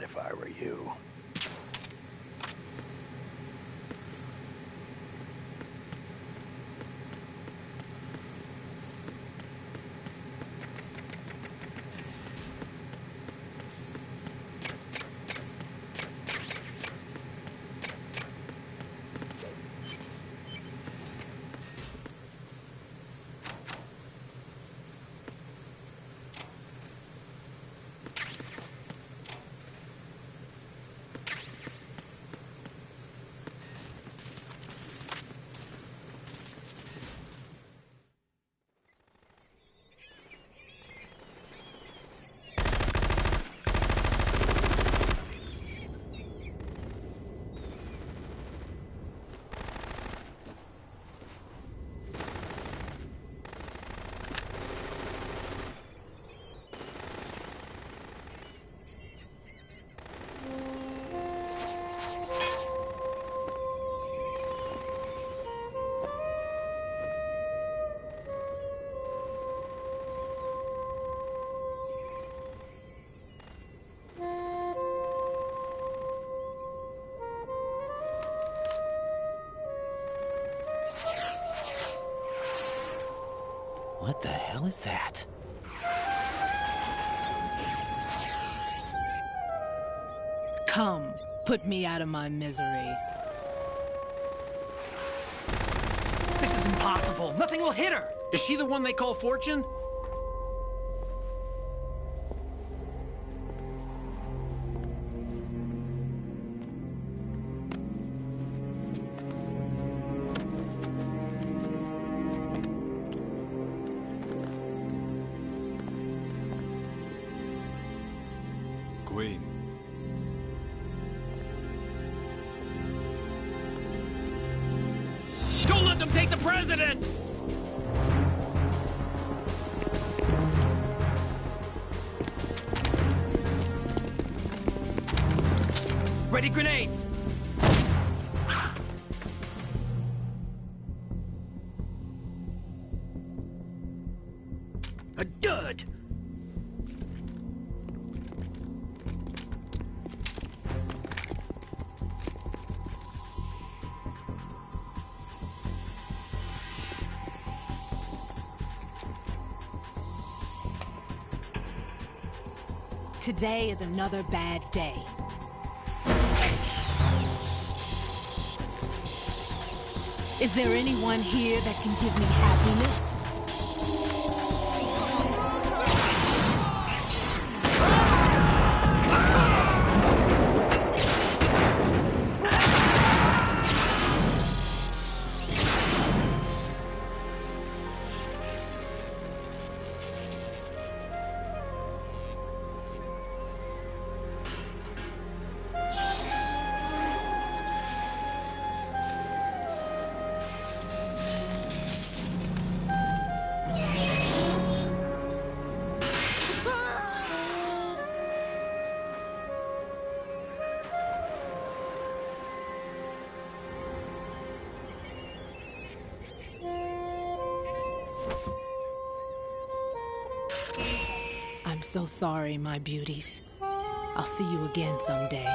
that if I were you. What the hell is that? Come, put me out of my misery. This is impossible. Nothing will hit her. Is she the one they call Fortune? Queen. Don't let them take the president! Ready grenades! A dud! Today is another bad day. Is there anyone here that can give me happiness? I'm so sorry, my beauties. I'll see you again someday.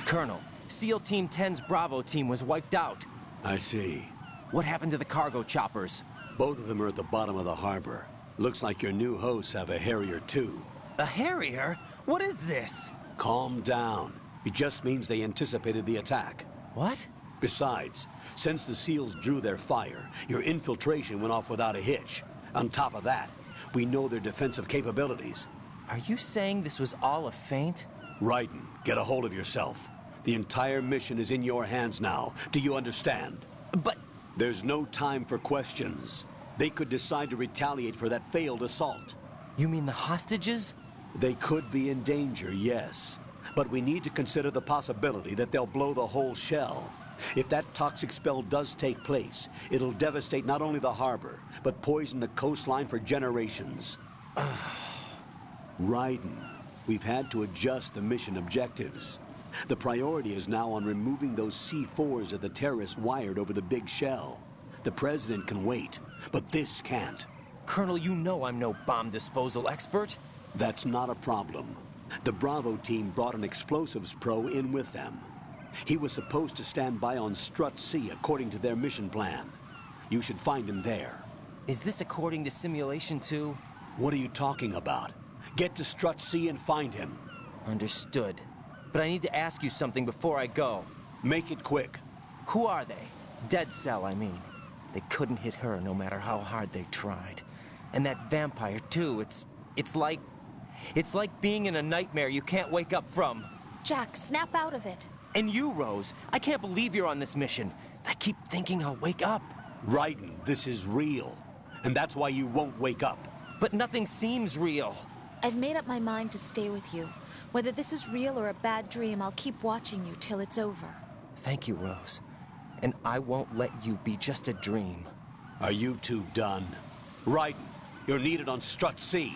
Colonel, SEAL Team 10's Bravo team was wiped out. I see. What happened to the cargo choppers? Both of them are at the bottom of the harbor. Looks like your new hosts have a Harrier too. A Harrier? What is this? Calm down. It just means they anticipated the attack. What? Besides, since the SEALs drew their fire, your infiltration went off without a hitch. On top of that, we know their defensive capabilities. Are you saying this was all a feint? Raiden, get a hold of yourself. The entire mission is in your hands now. Do you understand? But... There's no time for questions. They could decide to retaliate for that failed assault. You mean the hostages? They could be in danger, yes. But we need to consider the possibility that they'll blow the whole shell. If that toxic spell does take place, it'll devastate not only the harbor, but poison the coastline for generations. Raiden, we've had to adjust the mission objectives. The priority is now on removing those C4s that the terrorists wired over the big shell. The President can wait, but this can't. Colonel, you know I'm no bomb disposal expert. That's not a problem. The Bravo team brought an explosives pro in with them. He was supposed to stand by on Strut C according to their mission plan. You should find him there. Is this according to Simulation 2? What are you talking about? Get to Strut C and find him. Understood. But I need to ask you something before I go. Make it quick. Who are they? Dead Cell, I mean. They couldn't hit her no matter how hard they tried. And that vampire, too, it's like being in a nightmare you can't wake up from. Jack, snap out of it. And you, Rose, I can't believe you're on this mission. I keep thinking I'll wake up. Raiden, this is real. And that's why you won't wake up. But nothing seems real. I've made up my mind to stay with you. Whether this is real or a bad dream, I'll keep watching you till it's over. Thank you, Rose. And I won't let you be just a dream. Are you two done? Raiden, you're needed on Strut C.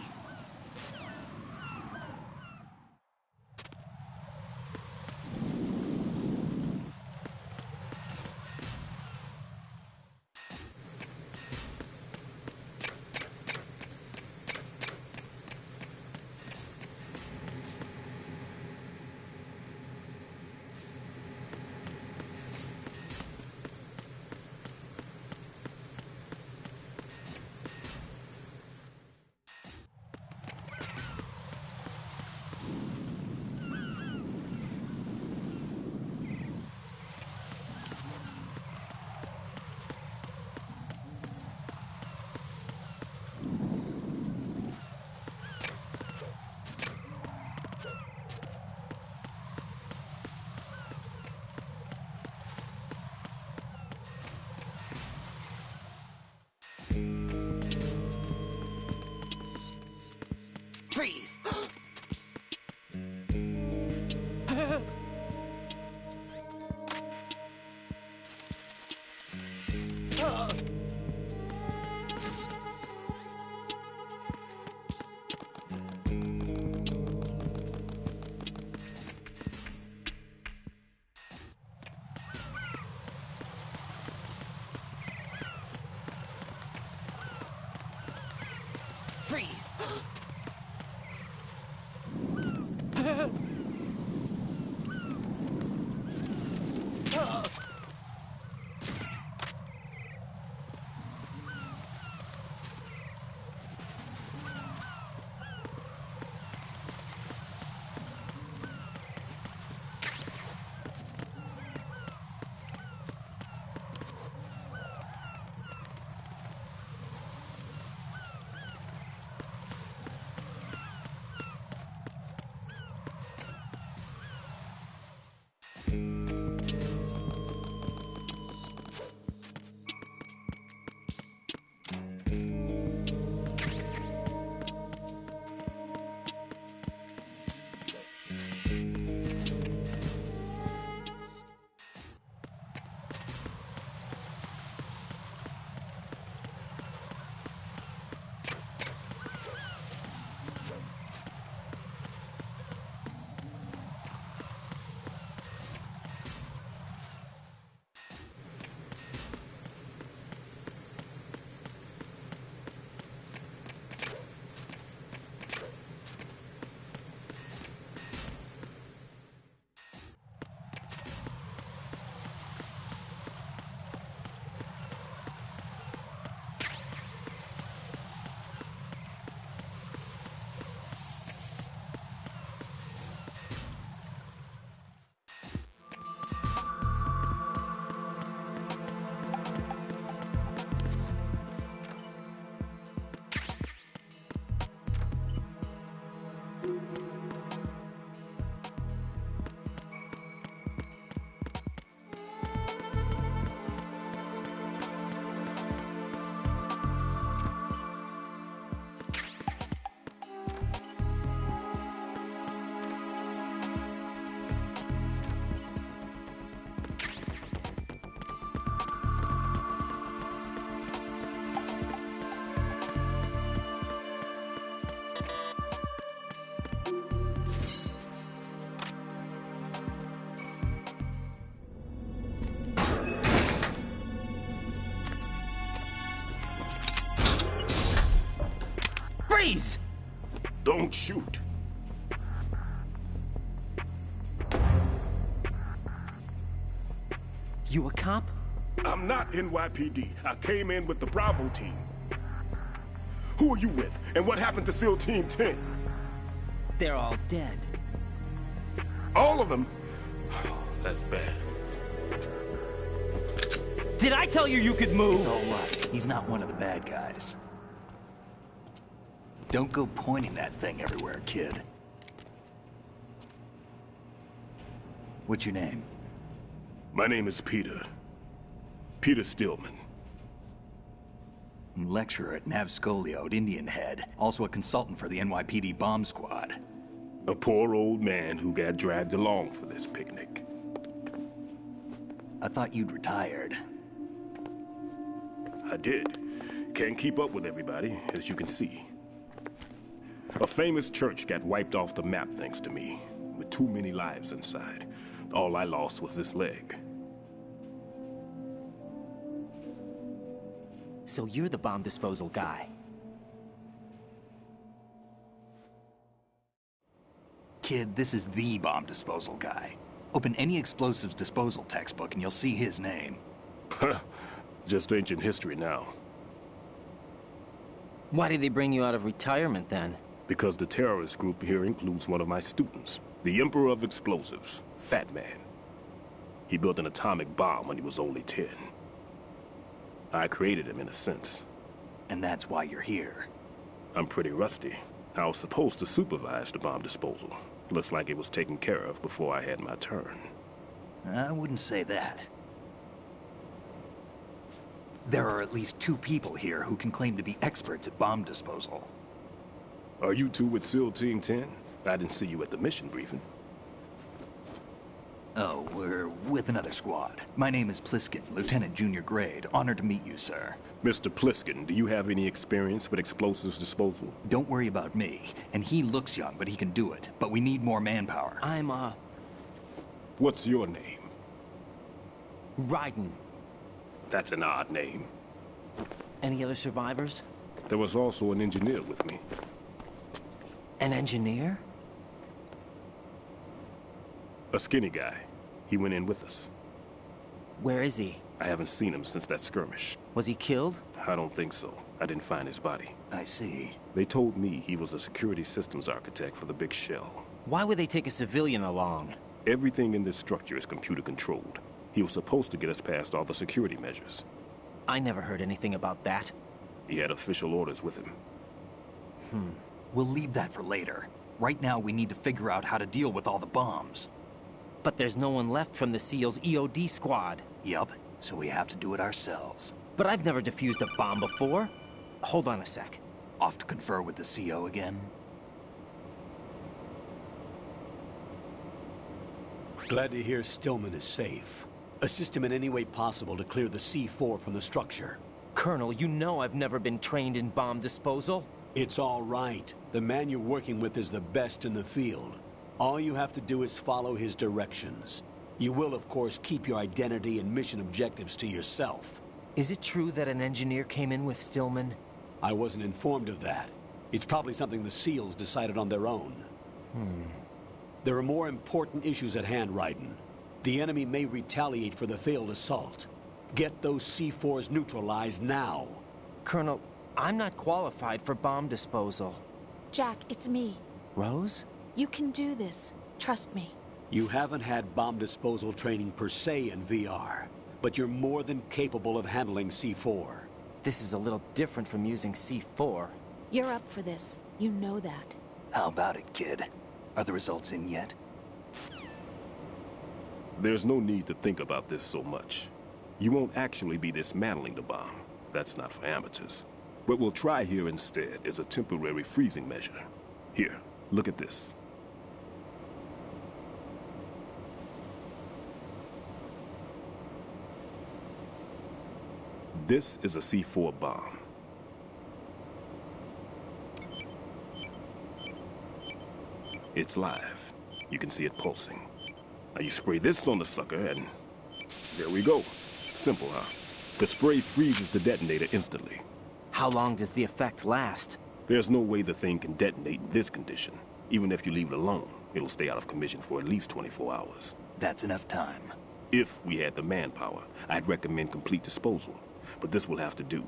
Freeze! Freeze! Please! Don't shoot. You a cop? I'm not NYPD. I came in with the Bravo team. Who are you with? And what happened to SEAL Team 10? They're all dead. All of them? That's bad. Did I tell you you could move? It's all right. He's not one of the bad guys. Don't go pointing that thing everywhere, kid. What's your name? My name is Peter. Peter Stillman. Lecturer at Nav Scolio at Indian Head. Also a consultant for the NYPD bomb squad. A poor old man who got dragged along for this picnic. I thought you'd retired. I did. Can't keep up with everybody, as you can see. A famous church got wiped off the map thanks to me, with too many lives inside. All I lost was this leg. So you're the bomb disposal guy. Kid, this is the bomb disposal guy. Open any explosives disposal textbook and you'll see his name. Just ancient history now. Why did they bring you out of retirement then? Because the terrorist group here includes one of my students, the Emperor of Explosives, Fat Man. He built an atomic bomb when he was only 10. I created him in a sense. And that's why you're here. I'm pretty rusty. I was supposed to supervise the bomb disposal. Looks like it was taken care of before I had my turn. I wouldn't say that. There are at least 2 people here who can claim to be experts at bomb disposal. Are you two with SEAL Team 10? I didn't see you at the mission briefing. Oh, we're with another squad. My name is Pliskin, Lieutenant Junior Grade. Honored to meet you, sir. Mr. Pliskin, do you have any experience with explosives disposal? Don't worry about me. And he looks young, but he can do it. But we need more manpower. I'm, What's your name? Raiden. That's an odd name. Any other survivors? There was also an engineer with me. An engineer? A skinny guy. He went in with us. Where is he? I haven't seen him since that skirmish. Was he killed? I don't think so. I didn't find his body. I see. They told me he was a security systems architect for the big shell. Why would they take a civilian along? Everything in this structure is computer controlled. He was supposed to get us past all the security measures. I never heard anything about that. He had official orders with him. We'll leave that for later. Right now, we need to figure out how to deal with all the bombs. But there's no one left from the SEAL's EOD squad. Yup, so we have to do it ourselves. But I've never defused a bomb before. Hold on a sec. Off to confer with the CO again? Glad to hear Stillman is safe. Assist him in any way possible to clear the C4 from the structure. Colonel, you know I've never been trained in bomb disposal. It's all right. The man you're working with is the best in the field. All you have to do is follow his directions. You will, of course, keep your identity and mission objectives to yourself. Is it true that an engineer came in with Stillman? I wasn't informed of that. It's probably something the SEALs decided on their own. There are more important issues at hand, Raiden. The enemy may retaliate for the failed assault. Get those C4s neutralized now. Colonel, I'm not qualified for bomb disposal. Jack, it's me. Rose? You can do this. Trust me. You haven't had bomb disposal training per se in VR, but you're more than capable of handling C4. This is a little different from using C4. You're up for this. You know that. How about it, kid? Are the results in yet? There's no need to think about this so much. You won't actually be dismantling the bomb. That's not for amateurs. What we'll try here instead is a temporary freezing measure. Here, look at this. This is a C4 bomb. It's live. You can see it pulsing. Now you spray this on the sucker and there we go. Simple, huh? The spray freezes the detonator instantly. How long does the effect last? There's no way the thing can detonate in this condition. Even if you leave it alone, it'll stay out of commission for at least 24 hours. That's enough time. If we had the manpower, I'd recommend complete disposal. But this will have to do.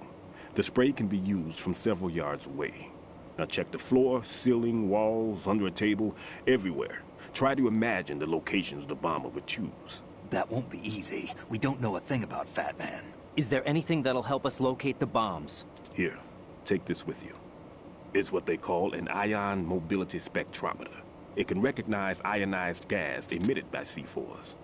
The spray can be used from several yards away. Now check the floor, ceiling, walls, under a table, everywhere. Try to imagine the locations the bomber would choose. That won't be easy. We don't know a thing about Fat Man. Is there anything that'll help us locate the bombs? Here, take this with you. It's what they call an ion mobility spectrometer. It can recognize ionized gas emitted by C4s.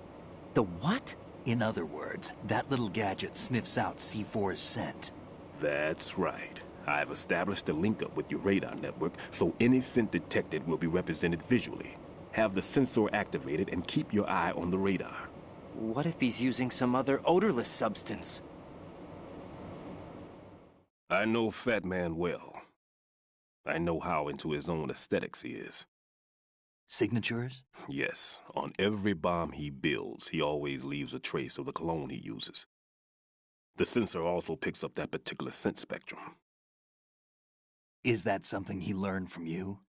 The what? In other words, that little gadget sniffs out C4's scent. That's right. I've established a link-up with your radar network, so any scent detected will be represented visually. Have the sensor activated and keep your eye on the radar. What if he's using some other odorless substance? I know Fat Man well. I know how into his own aesthetics he is. Signatures? Yes, on every bomb he builds, he always leaves a trace of the cologne he uses. The sensor also picks up that particular scent spectrum. Is that something he learned from you?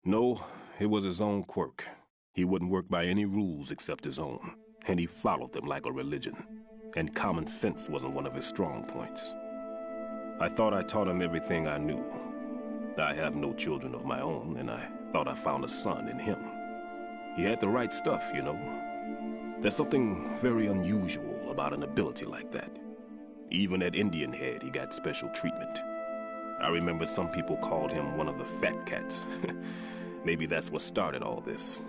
No, it was his own quirk. He wouldn't work by any rules except his own, and he followed them like a religion. And common sense wasn't one of his strong points. I thought I taught him everything I knew. I have no children of my own, and I thought I found a son in him. He had the right stuff, you know. There's something very unusual about an ability like that. Even at Indian Head, he got special treatment. I remember some people called him one of the fat cats. Maybe that's what started all this.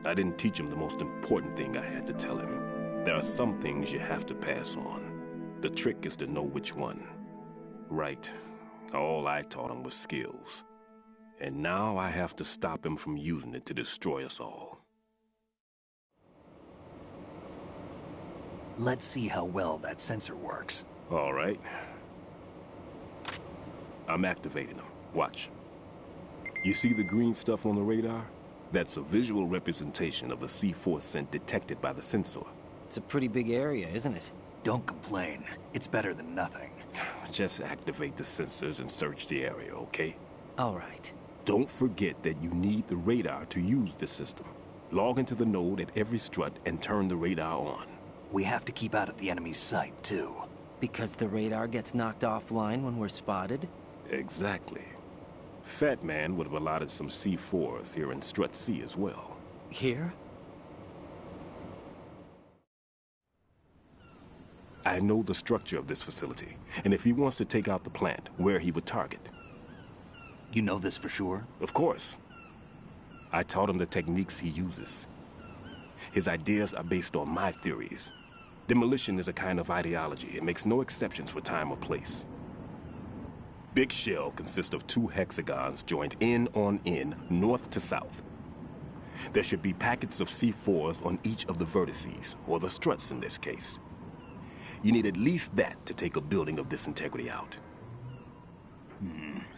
I didn't teach him the most important thing I had to tell him. There are some things you have to pass on. The trick is to know which one. Right. All I taught him was skills. And now I have to stop him from using it to destroy us all. Let's see how well that sensor works. All right. I'm activating them. Watch. You see the green stuff on the radar? That's a visual representation of the C4 scent detected by the sensor. It's a pretty big area, isn't it? Don't complain. It's better than nothing. Just activate the sensors and search the area, okay? All right. Don't forget that you need the radar to use the system. Log into the node at every strut and turn the radar on. We have to keep out of the enemy's sight, too. Because the radar gets knocked offline when we're spotted? Exactly. Fat Man would have allotted some C4s here in Strut C as well. Here? I know the structure of this facility, and if he wants to take out the plant, where he would target. You know this for sure? Of course. I taught him the techniques he uses. His ideas are based on my theories. Demolition is a kind of ideology. It makes no exceptions for time or place. Big shell consists of 2 hexagons joined end on end, north to south. There should be packets of C4s on each of the vertices, or the struts in this case. You need at least that to take a building of this integrity out.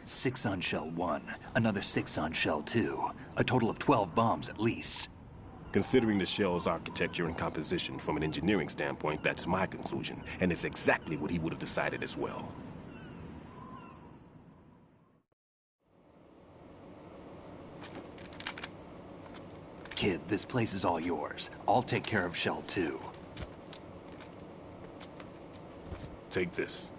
6 on shell 1, another 6 on shell 2. A total of 12 bombs at least. Considering the shell's architecture and composition from an engineering standpoint, that's my conclusion, and it's exactly what he would have decided as well. Kid, this place is all yours. I'll take care of shell 2. Take this.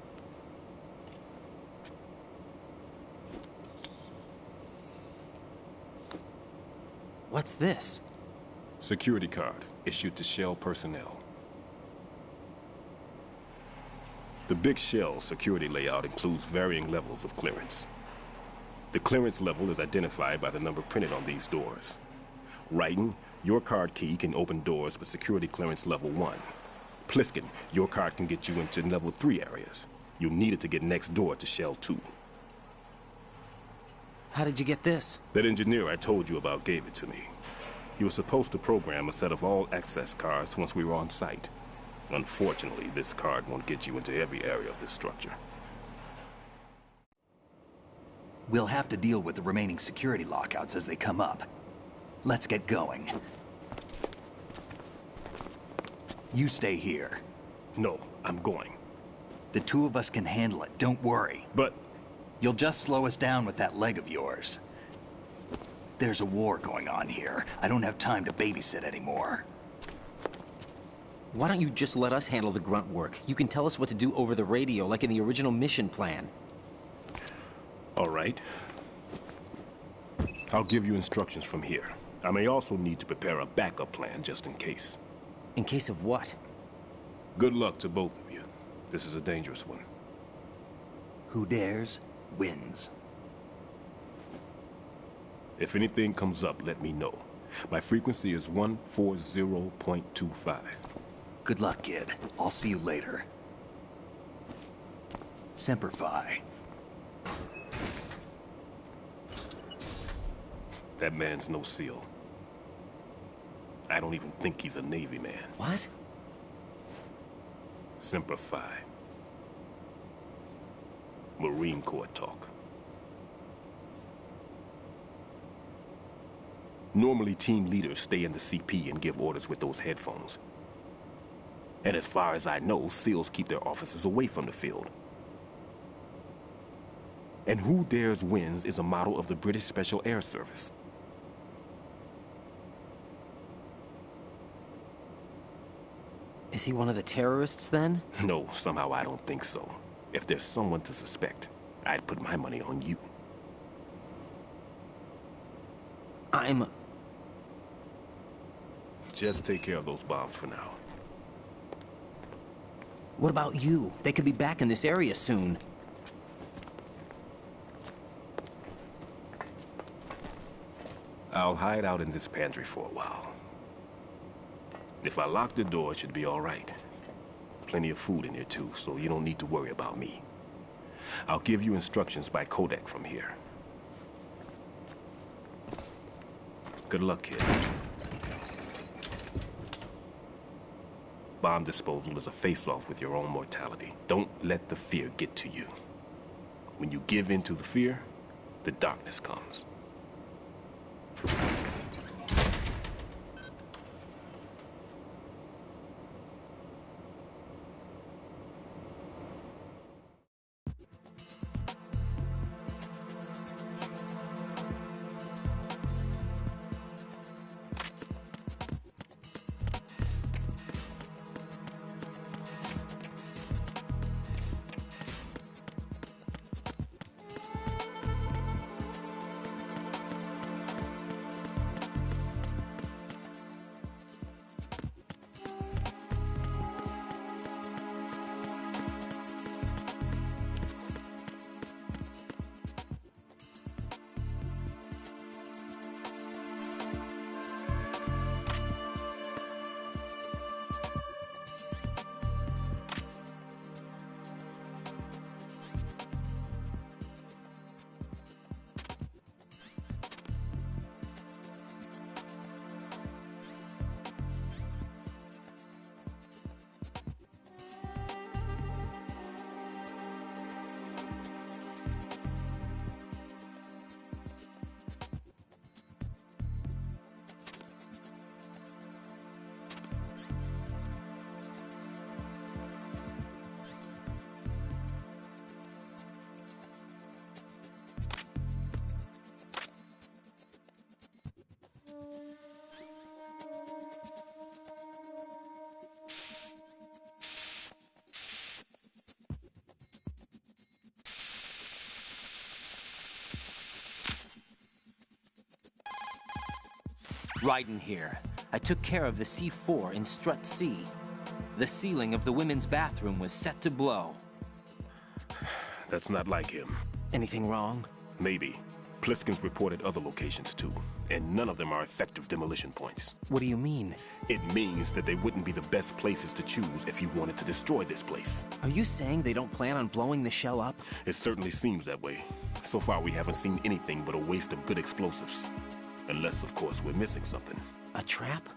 What's this? Security card, issued to Shell personnel. The big Shell security layout includes varying levels of clearance. The clearance level is identified by the number printed on these doors. Raiden, your card key can open doors with security clearance level 1. Pliskin, your card can get you into level 3 areas. You'll need it to get next door to Shell 2. How did you get this? That engineer I told you about gave it to me. He was supposed to program a set of all access cards once we were on site. Unfortunately, this card won't get you into every area of this structure. We'll have to deal with the remaining security lockouts as they come up. Let's get going. You stay here. No, I'm going. The 2 of us can handle it, don't worry. But You'll just slow us down with that leg of yours. There's a war going on here. I don't have time to babysit anymore. Why don't you just let us handle the grunt work? You can tell us what to do over the radio, like in the original mission plan. All right. I'll give you instructions from here. I may also need to prepare a backup plan just in case. In case of what? Good luck to both of you. This is a dangerous one. Who dares, wins. If anything comes up, let me know. My frequency is 140.25. Good luck, kid. I'll see you later. Semper Fi. That man's no SEAL. I don't even think he's a Navy man. What? Semper Fi. Marine Corps talk. Normally, team leaders stay in the CP and give orders with those headphones. And as far as I know, SEALs keep their officers away from the field. And Who Dares Wins is a model of the British Special Air Service. Is he one of the terrorists, then? No, somehow I don't think so. If there's someone to suspect, I'd put my money on you. Just take care of those bombs for now. What about you? They could be back in this area soon. I'll hide out in this pantry for a while. If I lock the door, it should be all right. Plenty of food in here too, so you don't need to worry about me. I'll give you instructions by codec from here. Good luck, kid. Bomb disposal is a face-off with your own mortality. Don't let the fear get to you. When you give in to the fear, the darkness comes. Raiden here. I took care of the C4 in Strut C. The ceiling of the women's bathroom was set to blow. That's not like him. Anything wrong? Maybe. Pliskin's reported other locations too, and none of them are effective demolition points. What do you mean? It means that they wouldn't be the best places to choose if you wanted to destroy this place. Are you saying they don't plan on blowing the shell up? It certainly seems that way. So far, we haven't seen anything but a waste of good explosives. Unless, of course, we're missing something. A trap?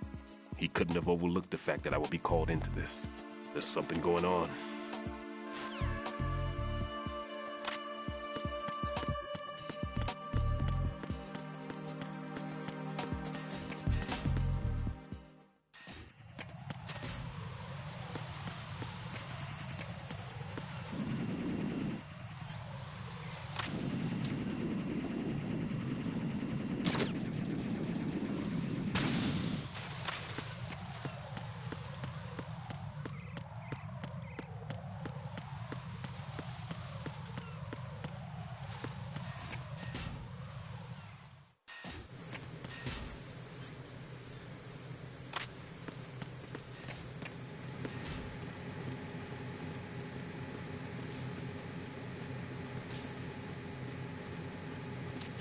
He couldn't have overlooked the fact that I would be called into this. There's something going on.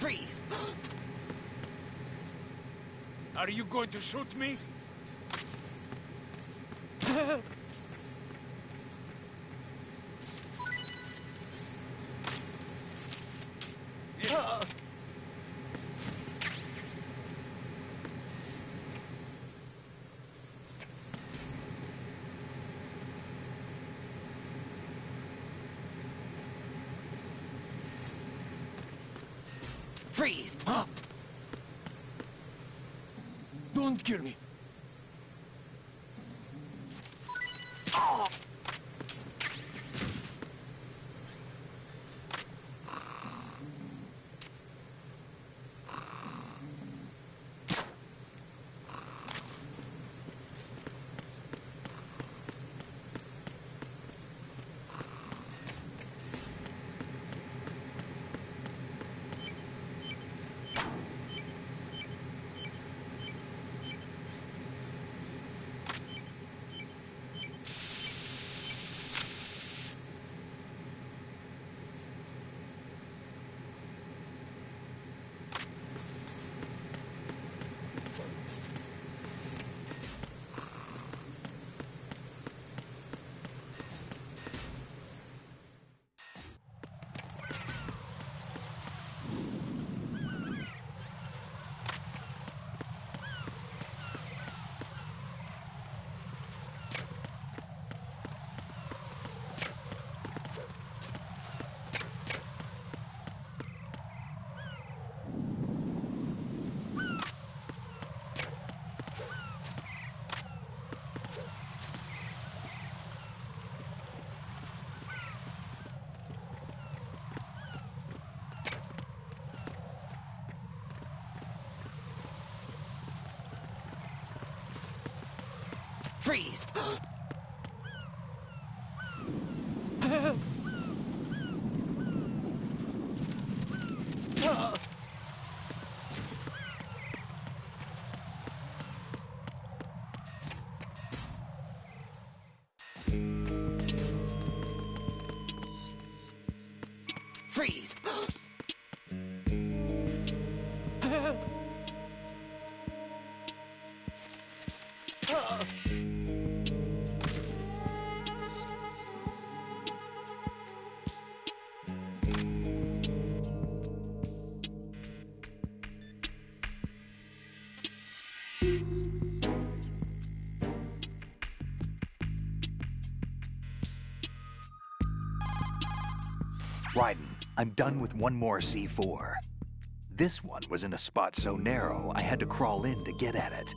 Freeze! Are you going to shoot me? Freeze! Don't kill me. Freeze! Freeze! Raiden, I'm done with one more C4. This one was in a spot so narrow, I had to crawl in to get at it.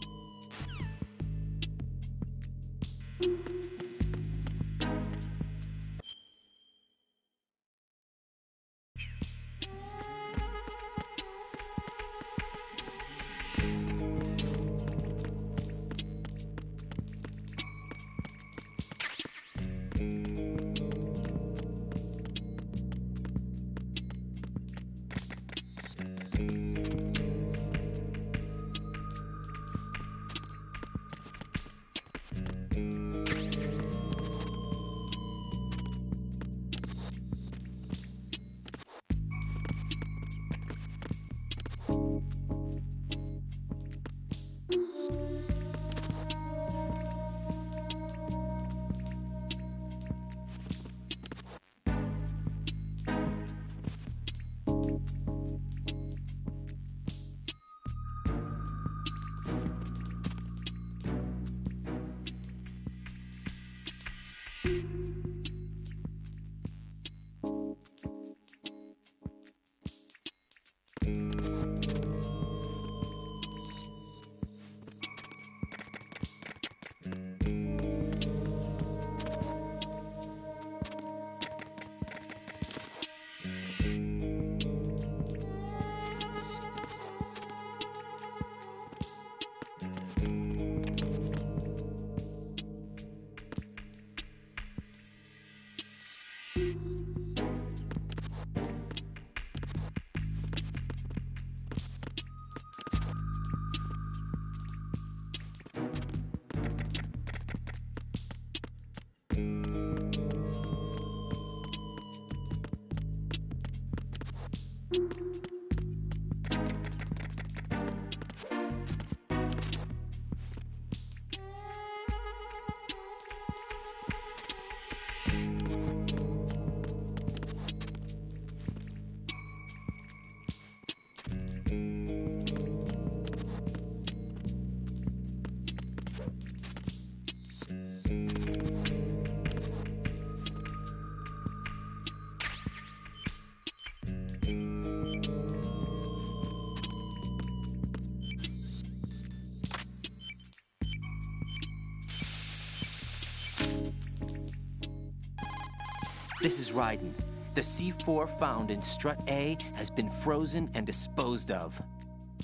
This is Raiden. The C4 found in Strut A has been frozen and disposed of.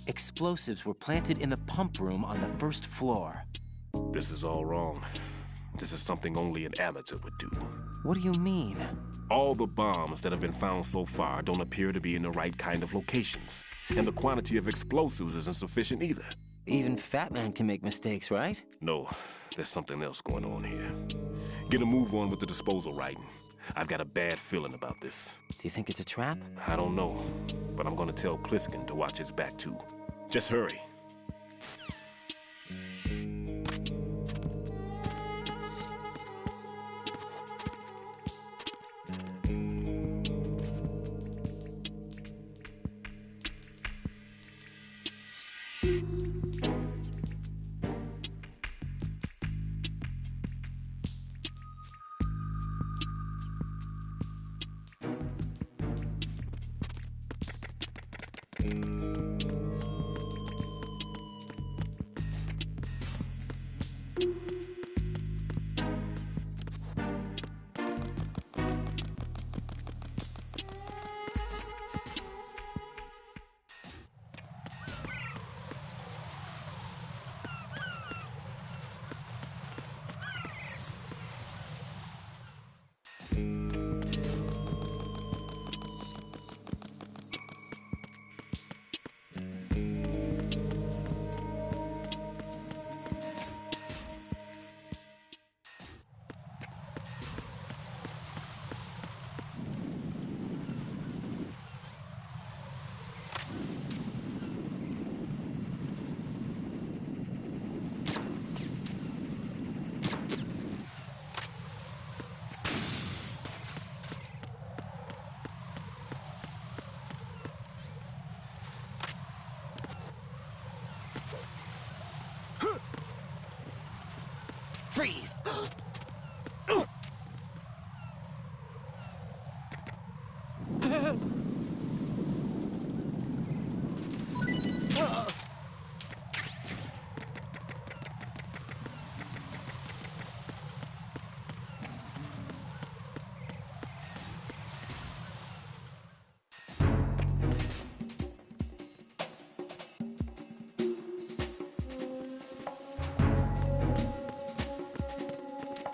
Explosives were planted in the pump room on the first floor. This is all wrong. This is something only an amateur would do. What do you mean? All the bombs that have been found so far don't appear to be in the right kind of locations. And the quantity of explosives isn't sufficient either. Even Fat Man can make mistakes, right? No, there's something else going on here. Get a move on with the disposal, Raiden. I've got a bad feeling about this. Do you think it's a trap? I don't know, but I'm gonna tell Pliskin to watch his back too. Just hurry. Freeze!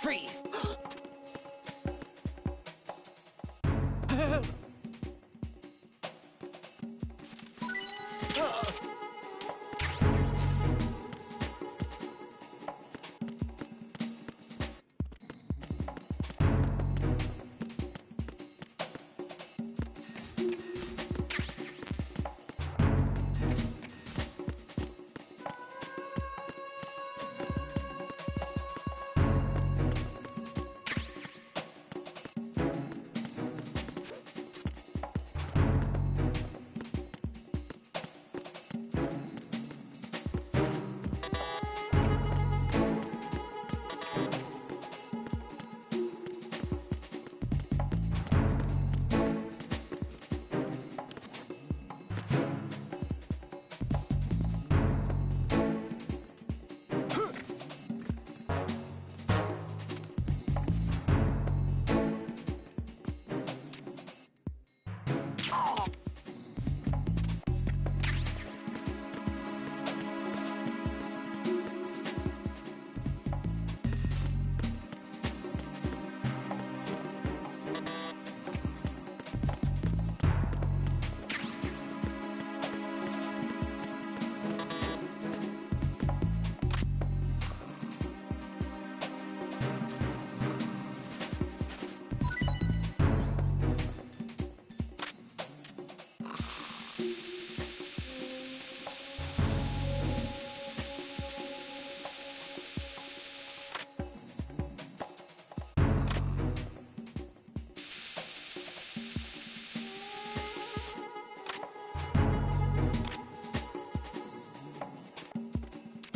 Freeze!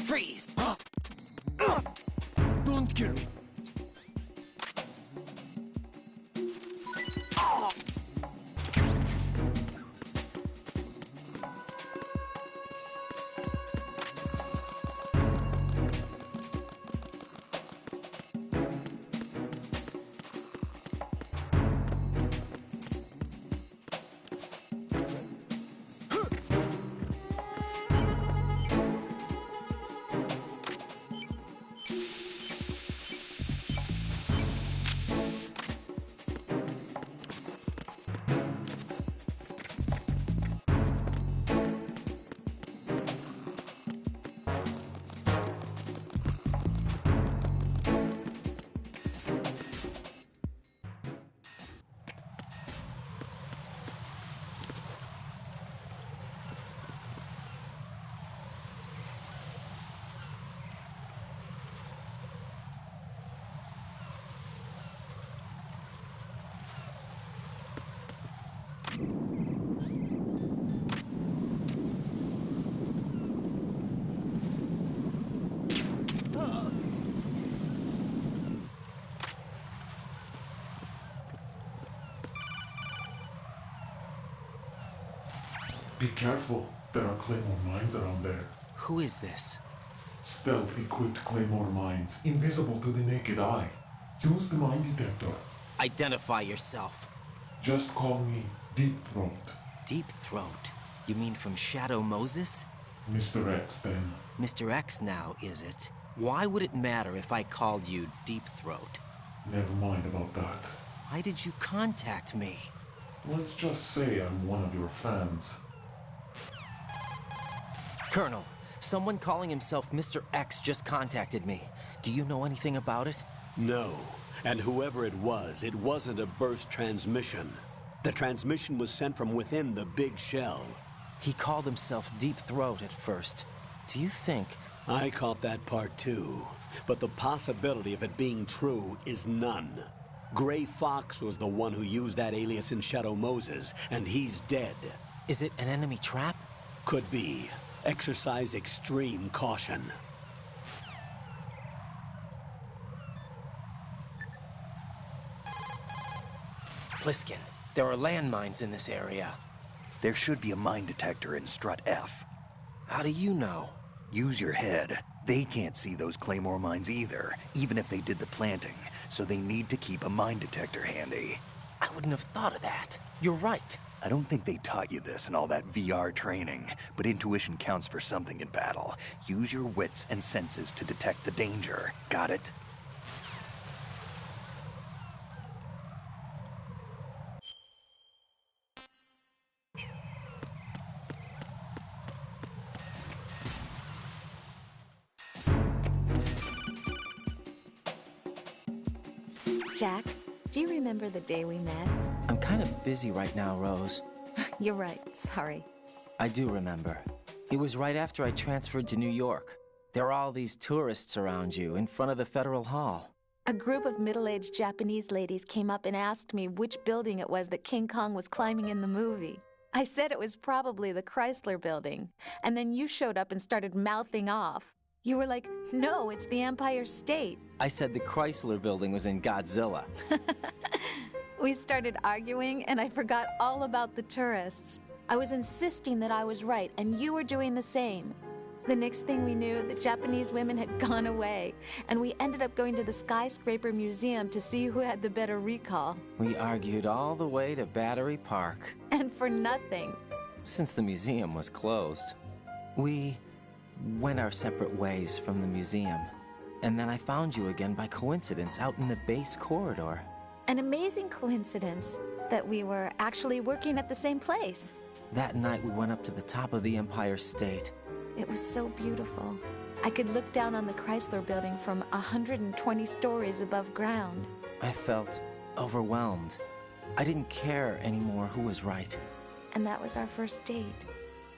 Freeze! Don't kill me. Be careful. There are claymore mines around there. Who is this? Stealth equipped claymore mines, invisible to the naked eye. Use the mine detector. Identify yourself. Just call me Deep Throat. Deep Throat? You mean from Shadow Moses? Mr. X, then. Mr. X now, is it? Why would it matter if I called you Deep Throat? Never mind about that. Why did you contact me? Let's just say I'm one of your fans. Colonel, someone calling himself Mr. X just contacted me. Do you know anything about it? No. And whoever it wasn't a burst transmission. The transmission was sent from within the big shell. He called himself Deep Throat at first. Do you think... I caught that part too. But the possibility of it being true is none. Gray Fox was the one who used that alias in Shadow Moses, and he's dead. Is it an enemy trap? Could be. Exercise extreme caution. Pliskin, there are landmines in this area. There should be a mine detector in Strut F. How do you know? Use your head. They can't see those claymore mines either, even if they did the planting, so they need to keep a mine detector handy. I wouldn't have thought of that. You're right. I don't think they taught you this in all that VR training, but intuition counts for something in battle. Use your wits and senses to detect the danger. Got it? Jack, do you remember the day we met? I'm kind of busy right now, Rose. You're right, sorry. I do remember. It was right after I transferred to New York. There are all these tourists around you in front of the Federal Hall. A group of middle-aged Japanese ladies came up and asked me which building it was that King Kong was climbing in the movie. I said it was probably the Chrysler Building, and then you showed up and started mouthing off. You were like, no, it's the Empire State. I said the Chrysler Building was in Godzilla. We started arguing, and I forgot all about the tourists. I was insisting that I was right, and you were doing the same. The next thing we knew, the Japanese women had gone away, and we ended up going to the Skyscraper Museum to see who had the better recall. We argued all the way to Battery Park. And for nothing. Since the museum was closed, we went our separate ways from the museum. And then I found you again by coincidence out in the base corridor. An amazing coincidence that we were actually working at the same place. That night we went up to the top of the Empire State. It was so beautiful. I could look down on the Chrysler Building from 120 stories above ground. I felt overwhelmed. I didn't care anymore who was right. And that was our first date.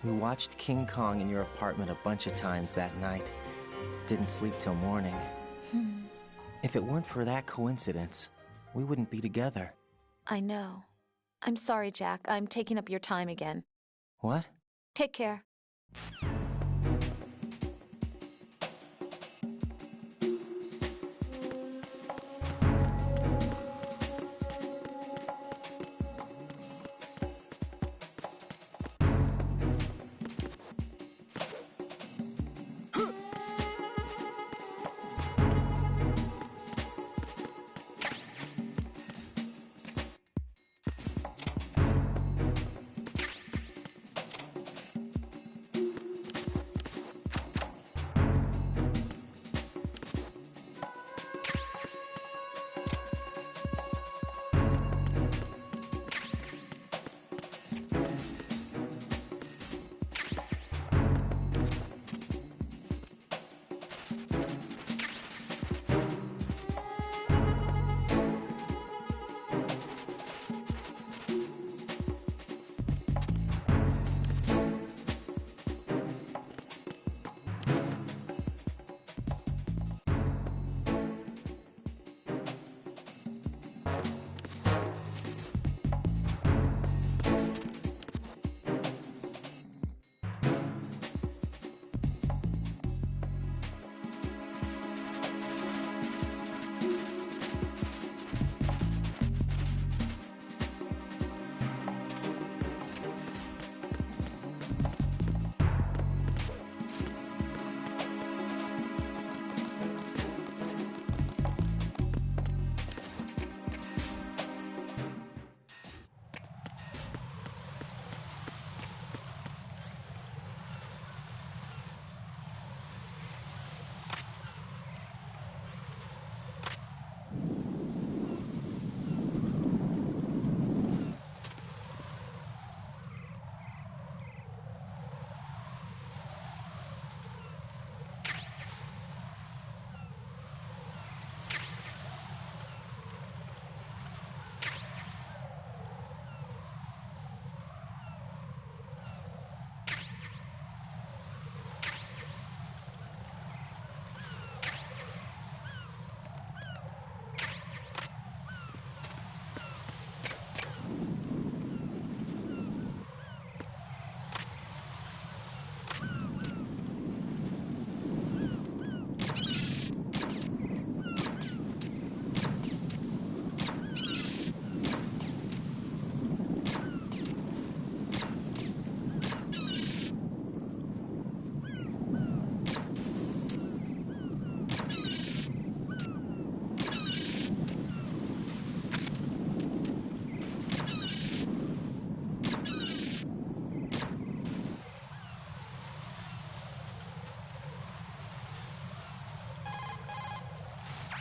We watched King Kong in your apartment a bunch of times that night. Didn't sleep till morning. If it weren't for that coincidence, we wouldn't be together. I know. I'm sorry, Jack. I'm taking up your time again. What? Take care.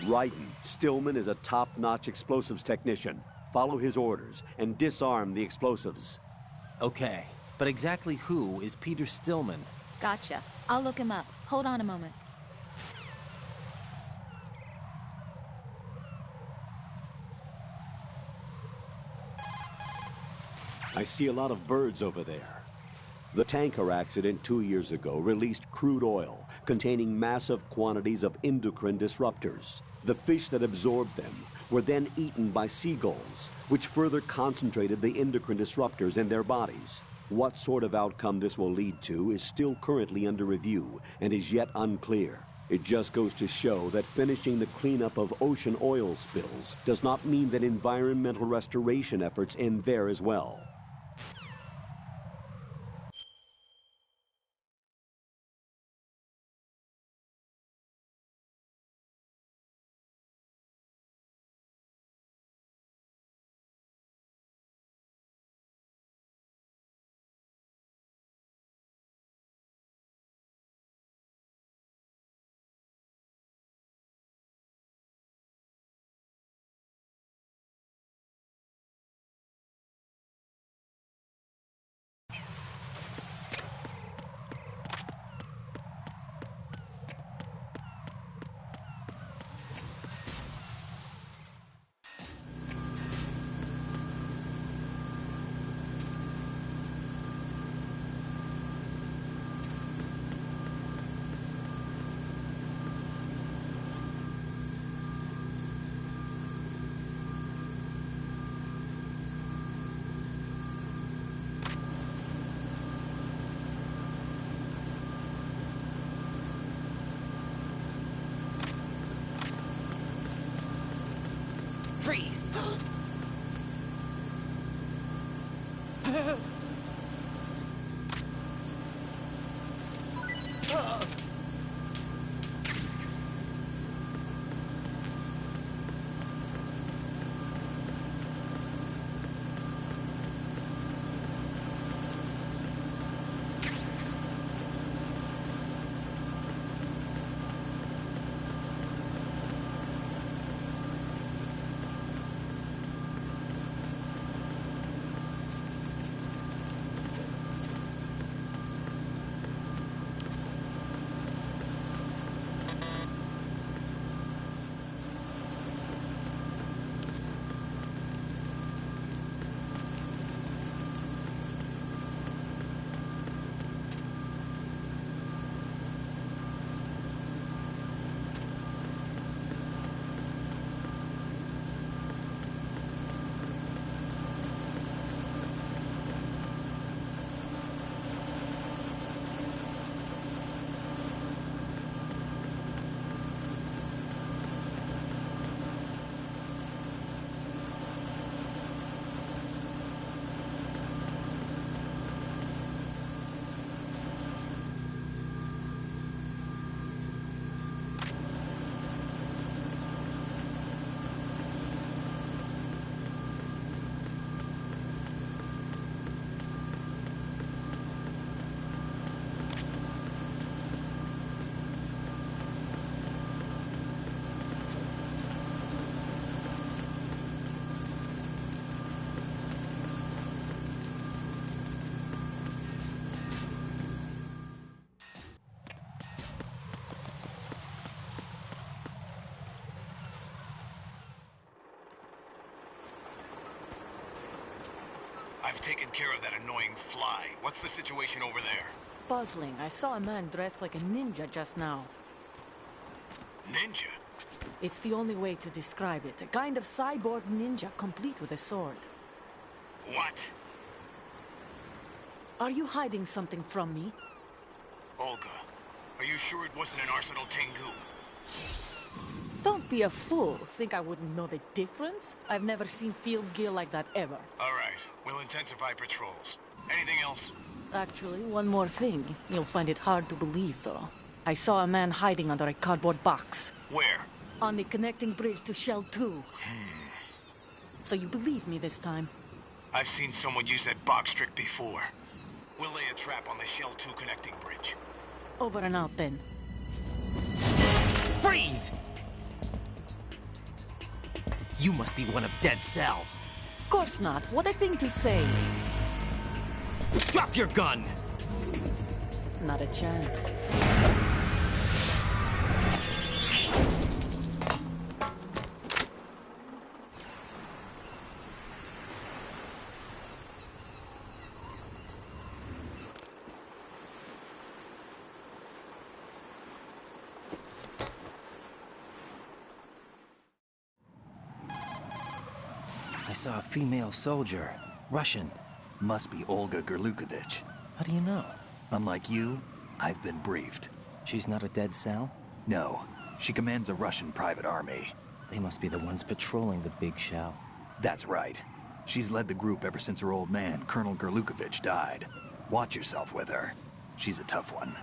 Raiden, Stillman is a top-notch explosives technician. Follow his orders and disarm the explosives. Okay, but exactly who is Peter Stillman? Gotcha. I'll look him up. Hold on a moment. I see a lot of birds over there. The tanker accident 2 years ago released crude oil containing massive quantities of endocrine disruptors. The fish that absorbed them were then eaten by seagulls, which further concentrated the endocrine disruptors in their bodies. What sort of outcome this will lead to is still currently under review and is yet unclear. It just goes to show that finishing the cleanup of ocean oil spills does not mean that environmental restoration efforts end there as well. Freeze! I've taken care of that annoying fly. What's the situation over there? Puzzling. I saw a man dressed like a ninja just now. Ninja? It's the only way to describe it. A kind of cyborg ninja, complete with a sword. What? Are you hiding something from me? Olga, are you sure it wasn't an Arsenal Tengu? Don't be a fool. Think I wouldn't know the difference? I've never seen field gear like that ever. All right, we'll intensify patrols. Anything else? Actually, one more thing. You'll find it hard to believe, though. I saw a man hiding under a cardboard box. Where? On the connecting bridge to Shell 2. So you believe me this time? I've seen someone use that box trick before. We'll lay a trap on the Shell 2 connecting bridge. Over and out, then. Freeze! You must be one of Dead Cell. Of course not. What a thing to say. Drop your gun! Not a chance. I saw a female soldier. Russian. Must be Olga Gerlukovich. How do you know? Unlike you, I've been briefed. She's not a Dead Cell? No, she commands a Russian private army. They must be the ones patrolling the big shell. That's right. She's led the group ever since her old man, Colonel Gerlukovich, died. Watch yourself with her. She's a tough one.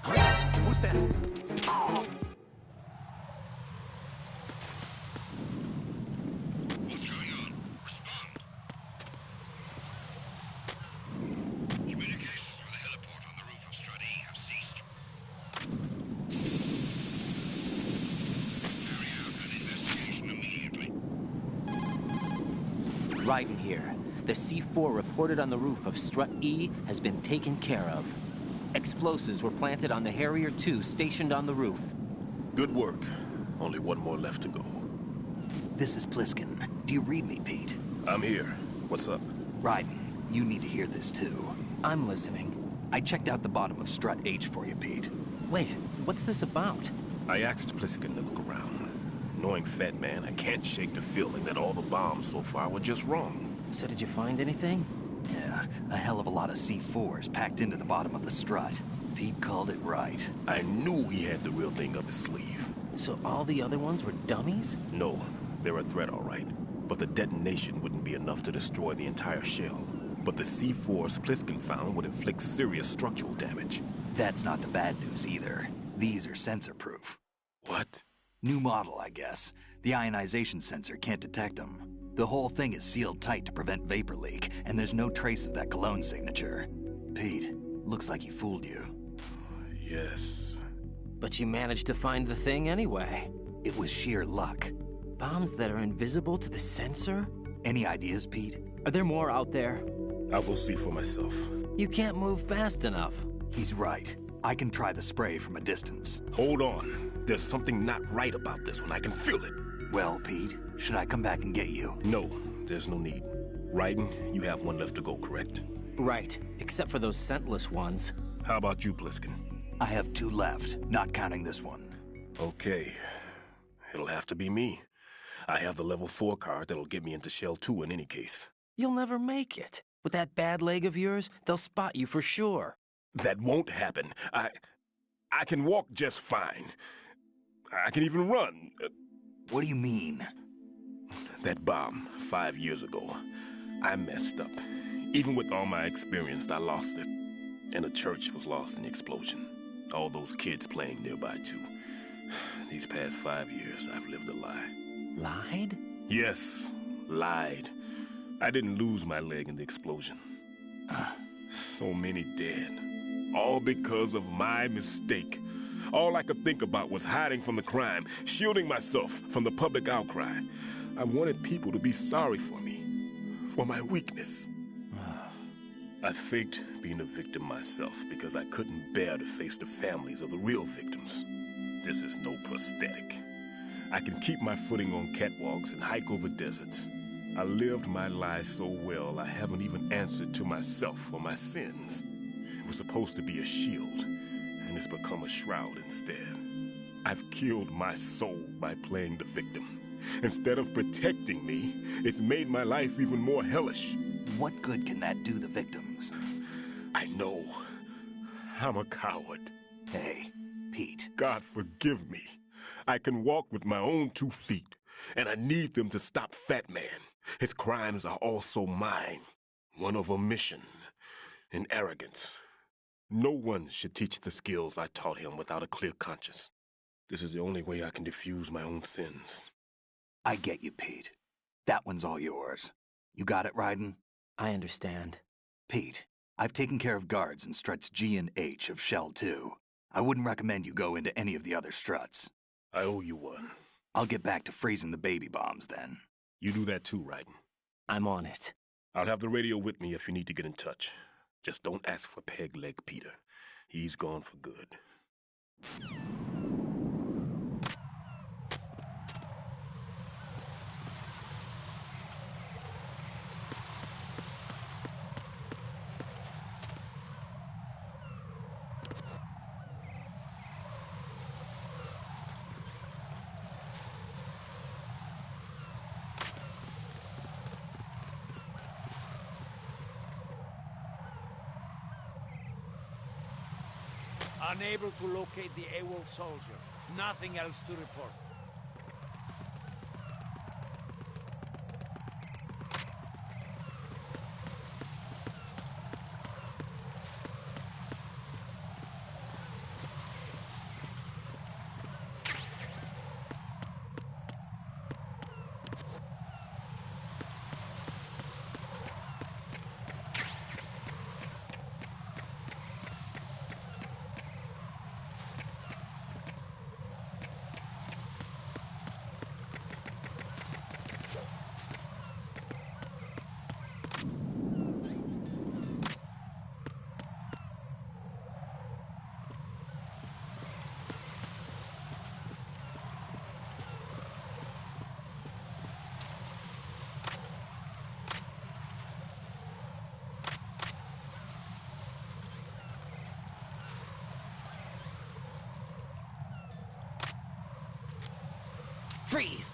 Who's that? What's going on? Respond. Communications with the heliport on the roof of Strut E have ceased. Carry out an investigation immediately. Raiden here. The C4 reported on the roof of Strut E has been taken care of. Explosives were planted on the Harrier 2 stationed on the roof. Good work. Only one more left to go. This is Pliskin. Do you read me, Pete? I'm here. What's up? Raiden, you need to hear this too. I'm listening. I checked out the bottom of Strut H for you, Pete. Wait, what's this about? I asked Pliskin to look around. Knowing Fat Man, I can't shake the feeling that all the bombs so far were just wrong. So did you find anything? Yeah, a hell of a lot of C4s packed into the bottom of the strut. Pete called it right. I knew he had the real thing up his sleeve. So all the other ones were dummies? No, they're a threat, all right. But the detonation wouldn't be enough to destroy the entire shell. But the C4s Pliskin found would inflict serious structural damage. That's not the bad news either. These are sensor-proof. What? New model, I guess. The ionization sensor can't detect them. The whole thing is sealed tight to prevent vapor leak, and there's no trace of that cologne signature. Pete, looks like he fooled you. Yes. But you managed to find the thing anyway. It was sheer luck. Bombs that are invisible to the sensor? Any ideas, Pete? Are there more out there? I'll go see for myself. You can't move fast enough. He's right. I can try the spray from a distance. Hold on. There's something not right about this one. I can feel it. Well, Pete, should I come back and get you? No, there's no need. Raiden, you have one left to go, correct? Right, except for those scentless ones. How about you, Pliskin? I have 2 left, not counting this one. Okay. It'll have to be me. I have the level 4 card that'll get me into Shell 2 in any case. You'll never make it. With that bad leg of yours, they'll spot you for sure. That won't happen. I can walk just fine. I can even run. What do you mean? That bomb, 5 years ago. I messed up. Even with all my experience, I lost it. And the church was lost in the explosion. All those kids playing nearby, too. These past 5 years, I've lived a lie. Lied? Yes, lied. I didn't lose my leg in the explosion. So many dead. All because of my mistake. All I could think about was hiding from the crime, shielding myself from the public outcry. I wanted people to be sorry for me, for my weakness. I faked being a victim myself because I couldn't bear to face the families of the real victims. This is no prosthetic. I can keep my footing on catwalks and hike over deserts. I lived my life so well I haven't even answered to myself for my sins. It was supposed to be a shield, and it's become a shroud instead. I've killed my soul by playing the victim. Instead of protecting me, it's made my life even more hellish. What good can that do the victims? I know. I'm a coward. Hey, Pete. God forgive me. I can walk with my own 2 feet, and I need them to stop Fat Man. His crimes are also mine. One of omission and arrogance. No one should teach the skills I taught him without a clear conscience. This is the only way I can diffuse my own sins. I get you, Pete. That one's all yours. You got it, Raiden? I understand. Pete, I've taken care of guards in struts G and H of Shell 2. I wouldn't recommend you go into any of the other struts. I owe you one. I'll get back to freezing the baby bombs then. You do that too, Raiden. I'm on it. I'll have the radio with me if you need to get in touch. Just don't ask for Peg Leg Peter. He's gone for good. Unable to locate the AWOL soldier. Nothing else to report. Freeze!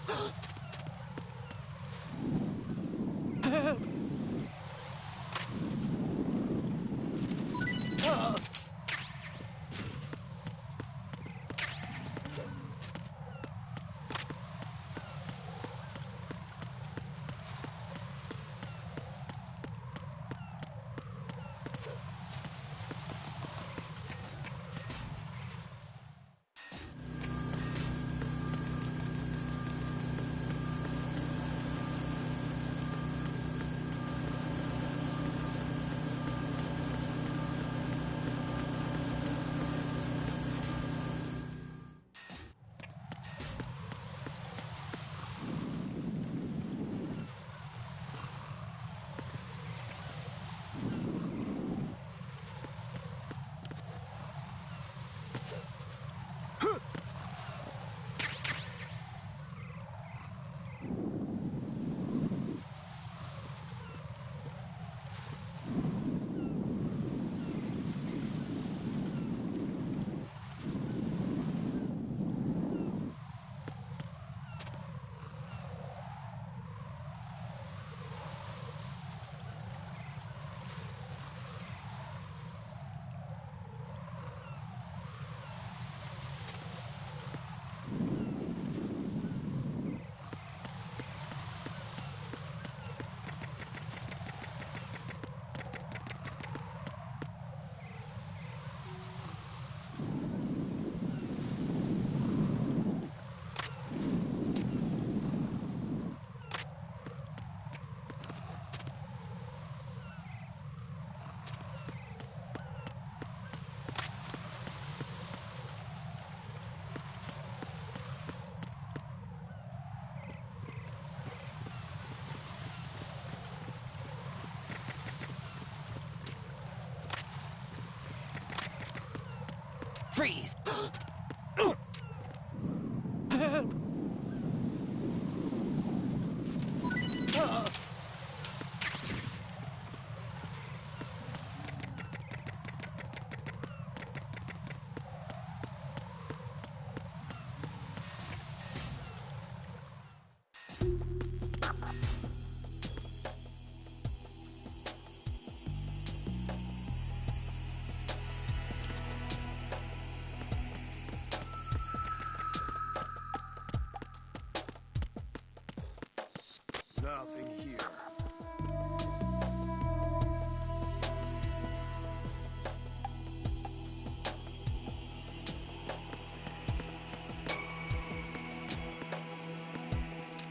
Freeze!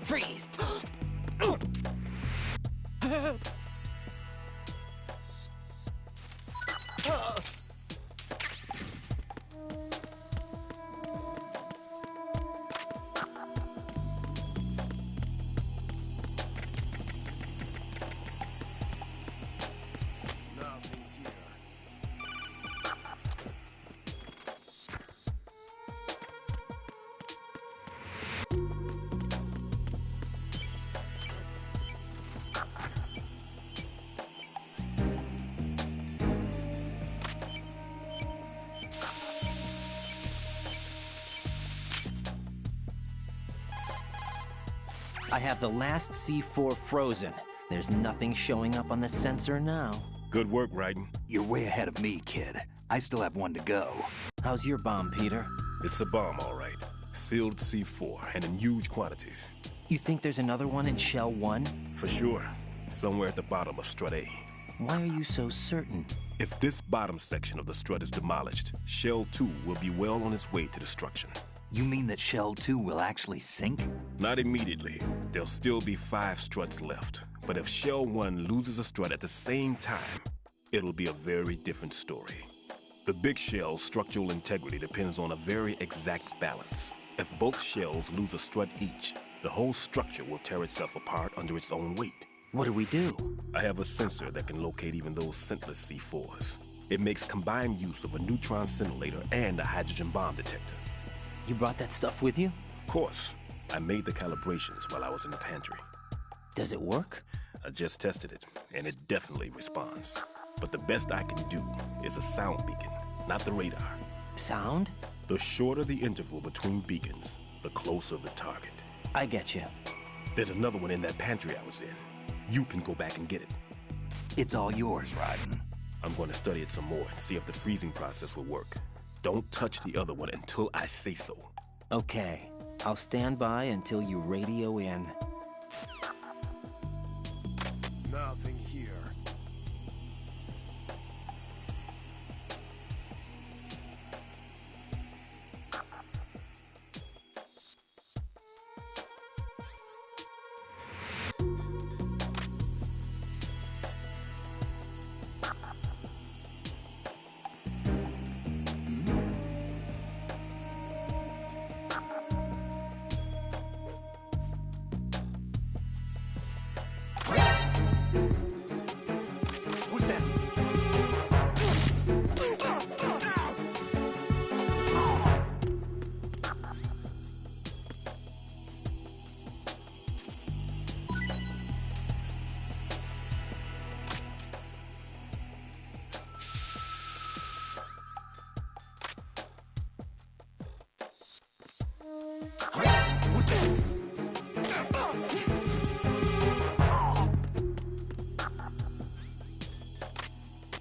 Freeze! Nothing here. I have the last C4 frozen. There's nothing showing up on the sensor now. Good work, Raiden. You're way ahead of me, kid. I still have one to go. How's your bomb, Peter? It's a bomb, all right. Sealed C4, and in huge quantities. You think there's another one in Shell 1? For sure. Somewhere at the bottom of Strut A. Why are you so certain? If this bottom section of the strut is demolished, Shell 2 will be well on its way to destruction. You mean that Shell 2 will actually sink? Not immediately. There'll still be 5 struts left. But if Shell 1 loses a strut at the same time, it'll be a very different story. The big shell's structural integrity depends on a very exact balance. If both shells lose a strut each, the whole structure will tear itself apart under its own weight. What do we do? I have a sensor that can locate even those scentless C4s. It makes combined use of a neutron scintillator and a hydrogen bomb detector. You brought that stuff with you? Of course. I made the calibrations while I was in the pantry. Does it work? I just tested it, and it definitely responds. But the best I can do is a sound beacon, not the radar. Sound? The shorter the interval between beacons, the closer the target. I get you. There's another one in that pantry I was in. You can go back and get it. It's all yours, Raiden. I'm going to study it some more and see if the freezing process will work. Don't touch the other one until I say so. Okay. I'll stand by until you radio in. Nothing here. Who's that? Who's that?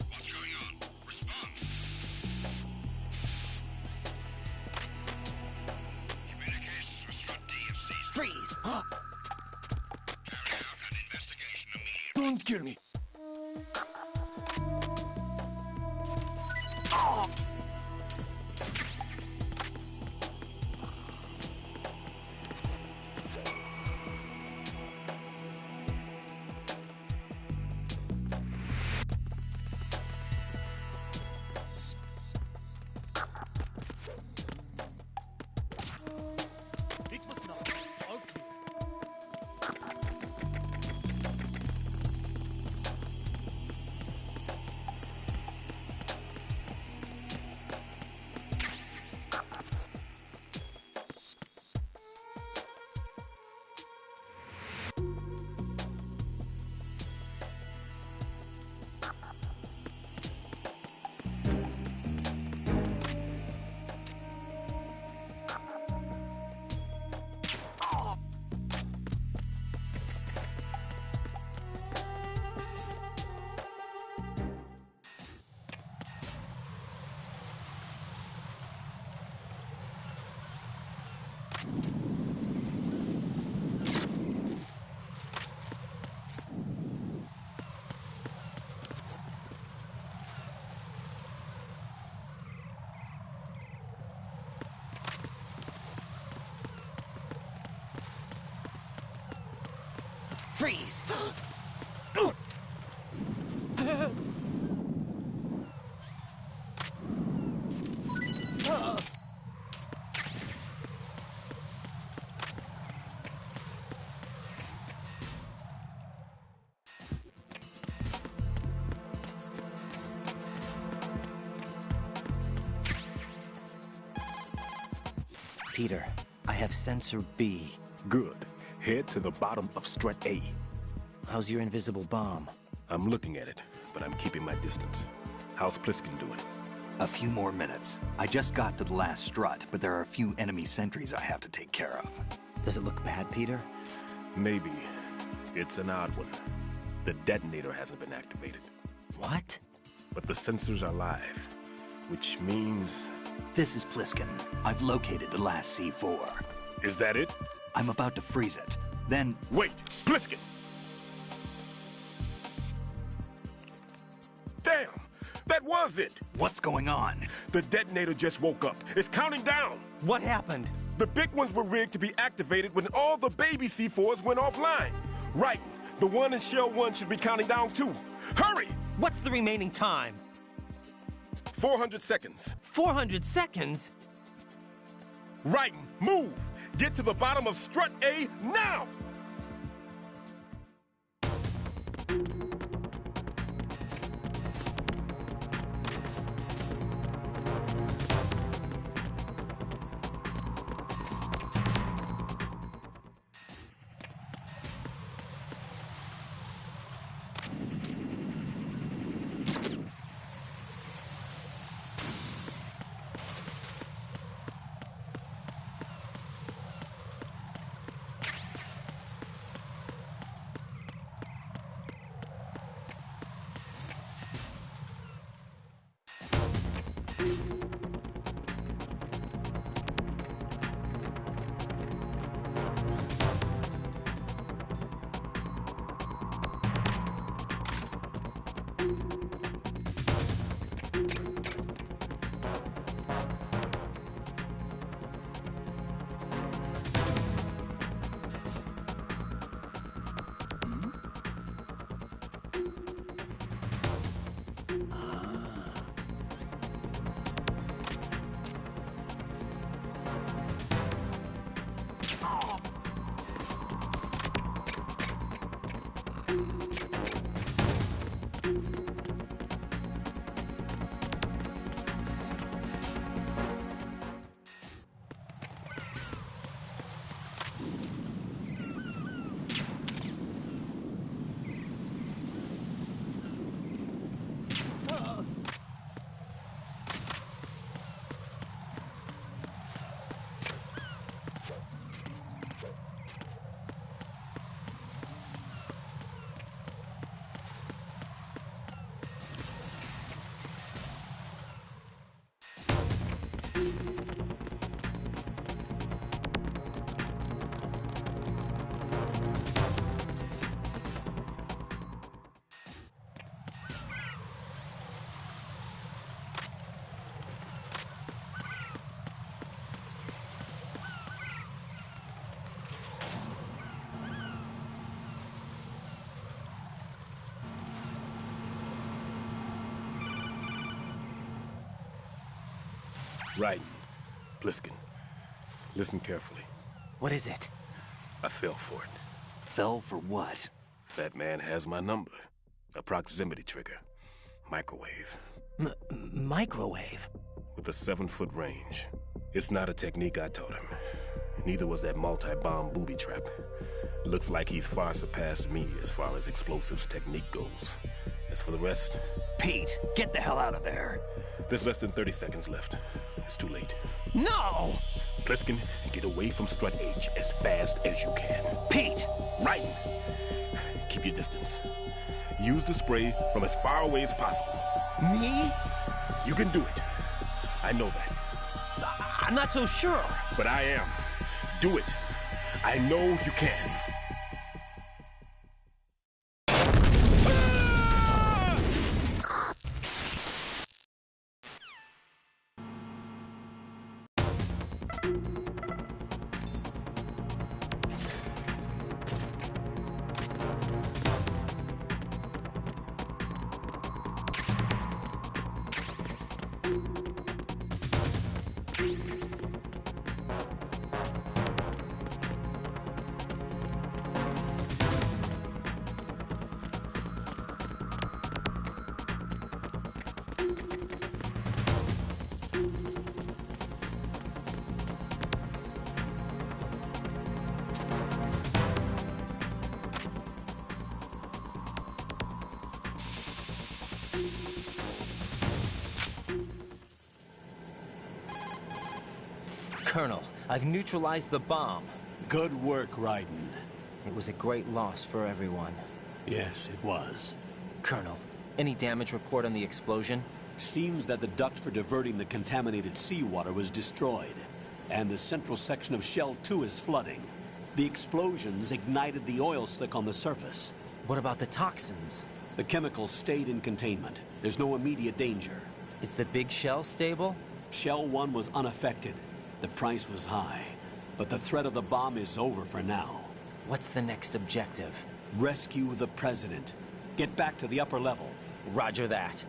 What's going on? Respond. Communications with Strut D have ceased. Freeze! Carry out an investigation immediately. Don't kill me. It was not. All clear. Freeze! Peter, I have sensor B. Good. Head to the bottom of strut A. How's your invisible bomb? I'm looking at it, but I'm keeping my distance. How's Pliskin doing? A few more minutes. I just got to the last strut, but there are a few enemy sentries I have to take care of. Does it look bad, Peter? Maybe. It's an odd one. The detonator hasn't been activated. What? But the sensors are live, which means... This is Pliskin. I've located the last C4. Is that it? I'm about to freeze it. Then... Wait! Pliskin! Damn! That was it! What's going on? The detonator just woke up. It's counting down! What happened? The big ones were rigged to be activated when all the baby C4s went offline. Right. The one in Shell 1 should be counting down too. Hurry! What's the remaining time? 400 seconds. 400 seconds? Right. Move! Get to the bottom of strut A now! Right. Pliskin. Listen carefully. What is it? I fell for it. Fell for what? That man has my number. A proximity trigger. Microwave. Microwave? With a 7-foot range. It's not a technique I taught him. Neither was that multi-bomb booby trap. Looks like he's far surpassed me as far as explosives technique goes. As for the rest... Pete, get the hell out of there. There's less than 30 seconds left. It's too late. No! Pliskin, get away from strut H as fast as you can. Pete! Right! Keep your distance. Use the spray from as far away as possible. Me? You can do it. I know that. I'm not so sure. But I am. Do it. I know you can. Colonel, I've neutralized the bomb. Good work, Raiden. It was a great loss for everyone. Yes, it was. Colonel, any damage report on the explosion? Seems that the duct for diverting the contaminated seawater was destroyed, and the central section of Shell 2 is flooding. The explosions ignited the oil slick on the surface. What about the toxins? The chemicals stayed in containment. There's no immediate danger. Is the big shell stable? Shell 1 was unaffected. The price was high, but the threat of the bomb is over for now. What's the next objective? Rescue the President. Get back to the upper level. Roger that.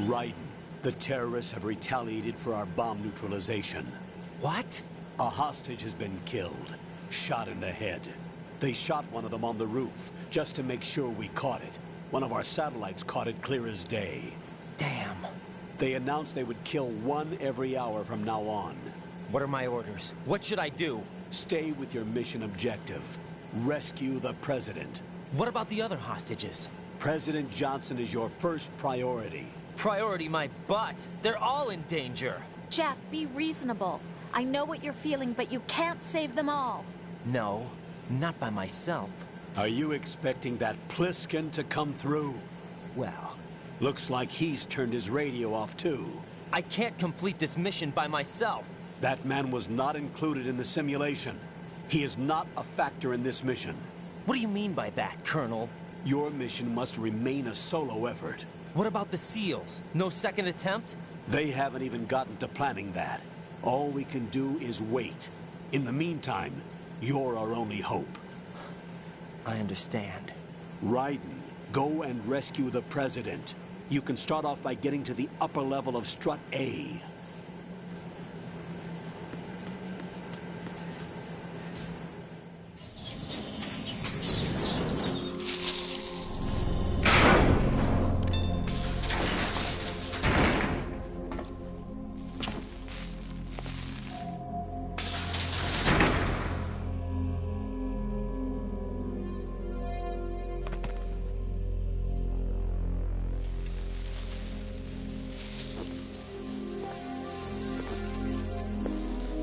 Raiden, the terrorists have retaliated for our bomb neutralization. What? A hostage has been killed, shot in the head. They shot one of them on the roof, just to make sure we caught it. One of our satellites caught it clear as day. Damn. They announced they would kill one every hour from now on. What are my orders? What should I do? Stay with your mission objective. Rescue the President. What about the other hostages? President Johnson is your first priority. Priority my butt. They're all in danger. Jack, be reasonable. I know what you're feeling, but you can't save them all. No, not by myself. Are you expecting that Pliskin to come through? Well, looks like he's turned his radio off too. I can't complete this mission by myself. That man was not included in the simulation. He is not a factor in this mission. What do you mean by that, Colonel? Your mission must remain a solo effort. What about the SEALs? No second attempt? They haven't even gotten to planning that. All we can do is wait. In the meantime, you're our only hope. I understand. Raiden, go and rescue the President. You can start off by getting to the upper level of Strut A.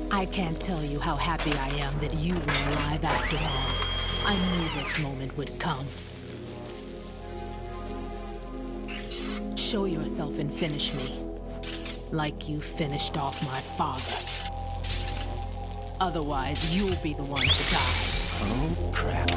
I can't tell you how happy I am that you were alive after all. I knew this moment would come. Show yourself and finish me. Like you finished off my father. Otherwise, you'll be the one to die. Oh, crap.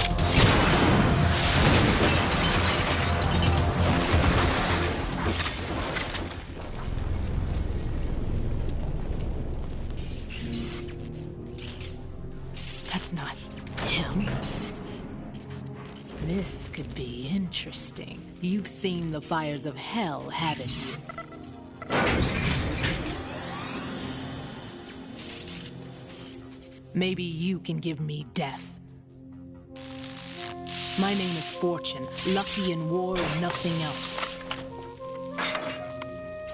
That's not him. This could be interesting. You've seen the fires of hell, haven't you? Maybe you can give me death. My name is Fortune, lucky in war and nothing else.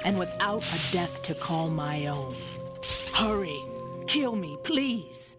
and without a death to call my own. Hurry! Kill me, please!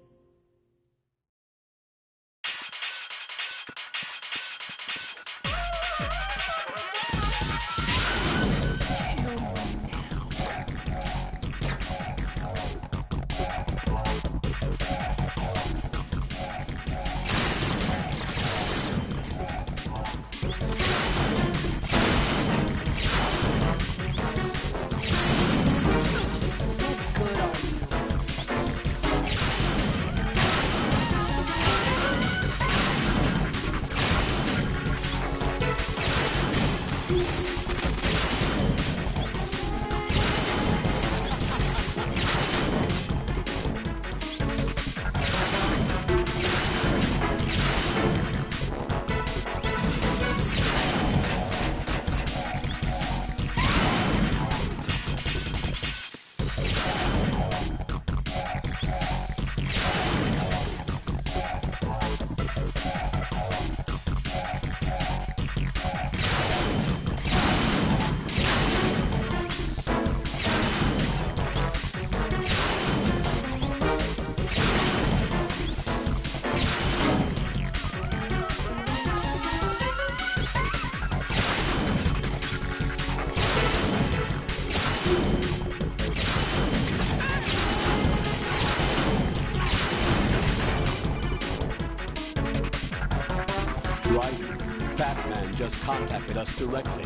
Just contacted us directly.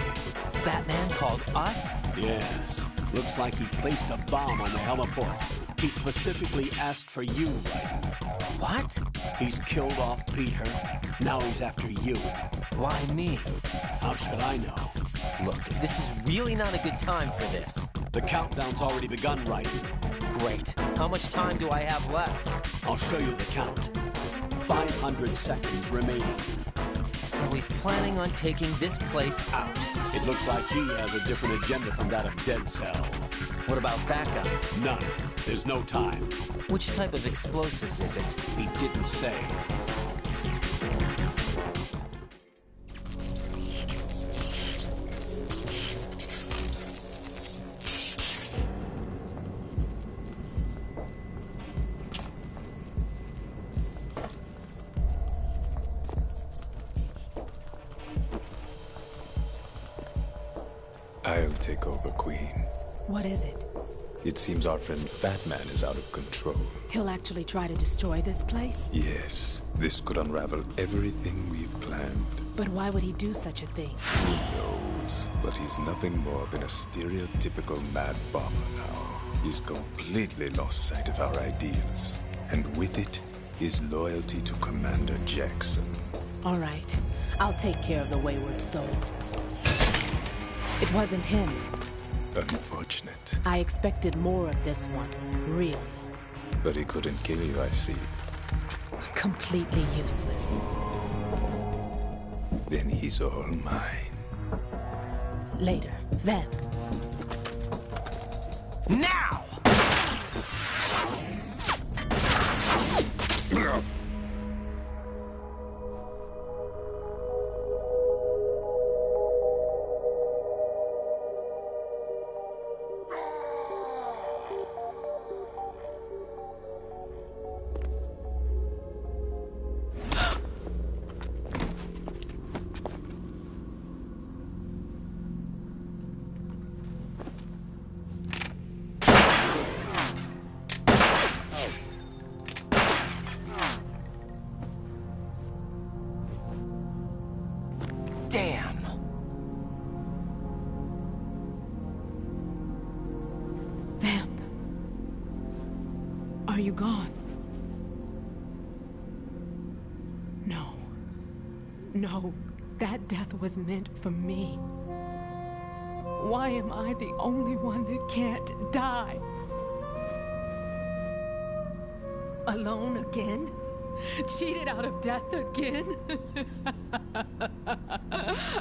Fat Man called us? Yes. Looks like he placed a bomb on the heliport. He specifically asked for you, Raiden. What? He's killed off Peter. Now he's after you. Why me? How should I know? Look, this is really not a good time for this. The countdown's already begun, Raiden. Great. How much time do I have left? I'll show you the count. 500 seconds remaining. So he's planning on taking this place out. It looks like he has a different agenda from that of Dead Cell. What about backup? None. There's no time. Which type of explosives is it? He didn't say. I'll take over, Queen. What is it? It seems our friend Fat Man is out of control. He'll actually try to destroy this place? Yes, this could unravel everything we've planned. But why would he do such a thing? Who knows? But he's nothing more than a stereotypical mad bomber now. He's completely lost sight of our ideals. And with it, his loyalty to Commander Jackson. All right. I'll take care of the wayward soul. It wasn't him. Unfortunate. I expected more of this one, really. But he couldn't kill you, I see. Completely useless. Then he's all mine. Later. Vamp. Now! Damn! Vamp. Are you gone? No. No, that death was meant for me. Why am I the only one that can't die? Alone again? Cheated out of death again?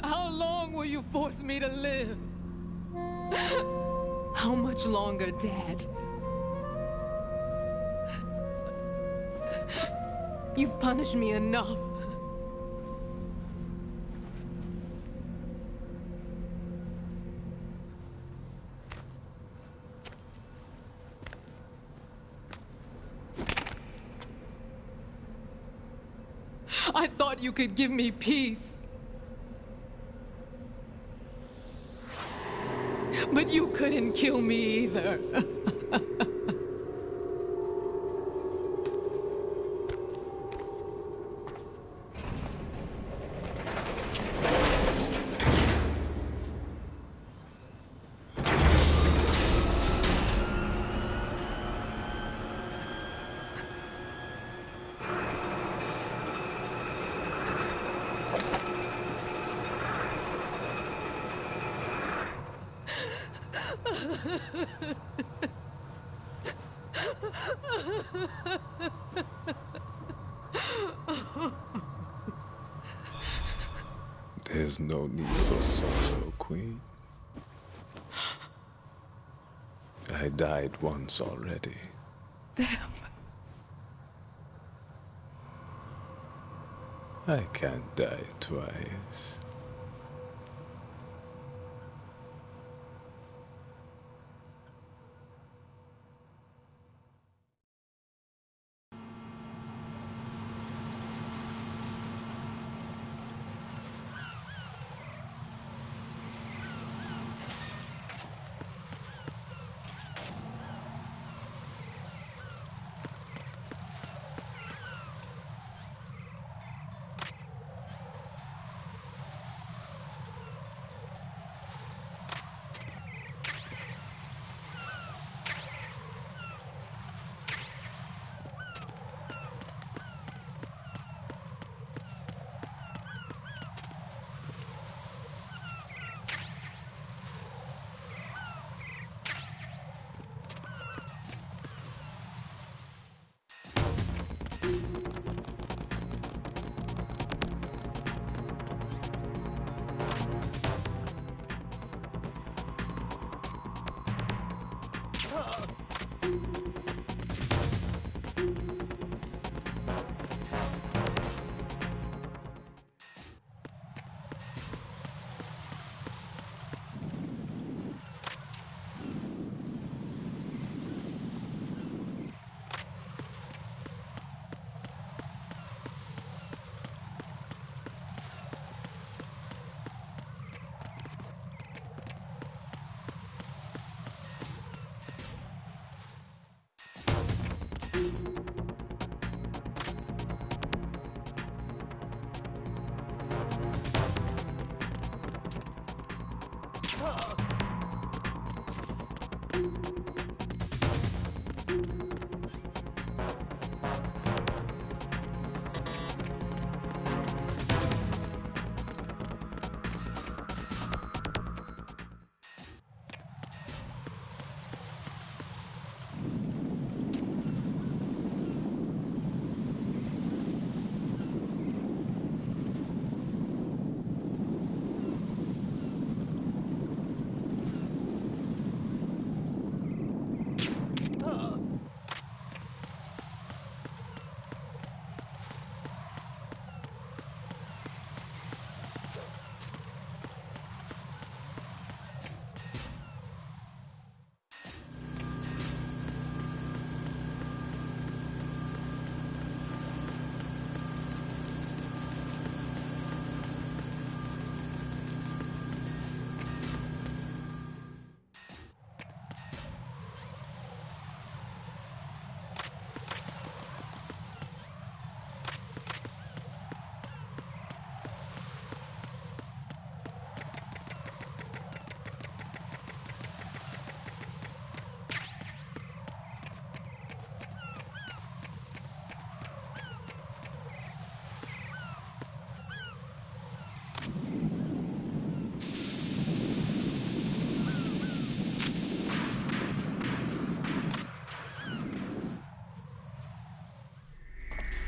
How long will you force me to live? How much longer, Dad? You've punished me enough. I thought you could give me peace. But you couldn't kill me either. There's no need for sorrow, Queen. I died once already. I can't die twice.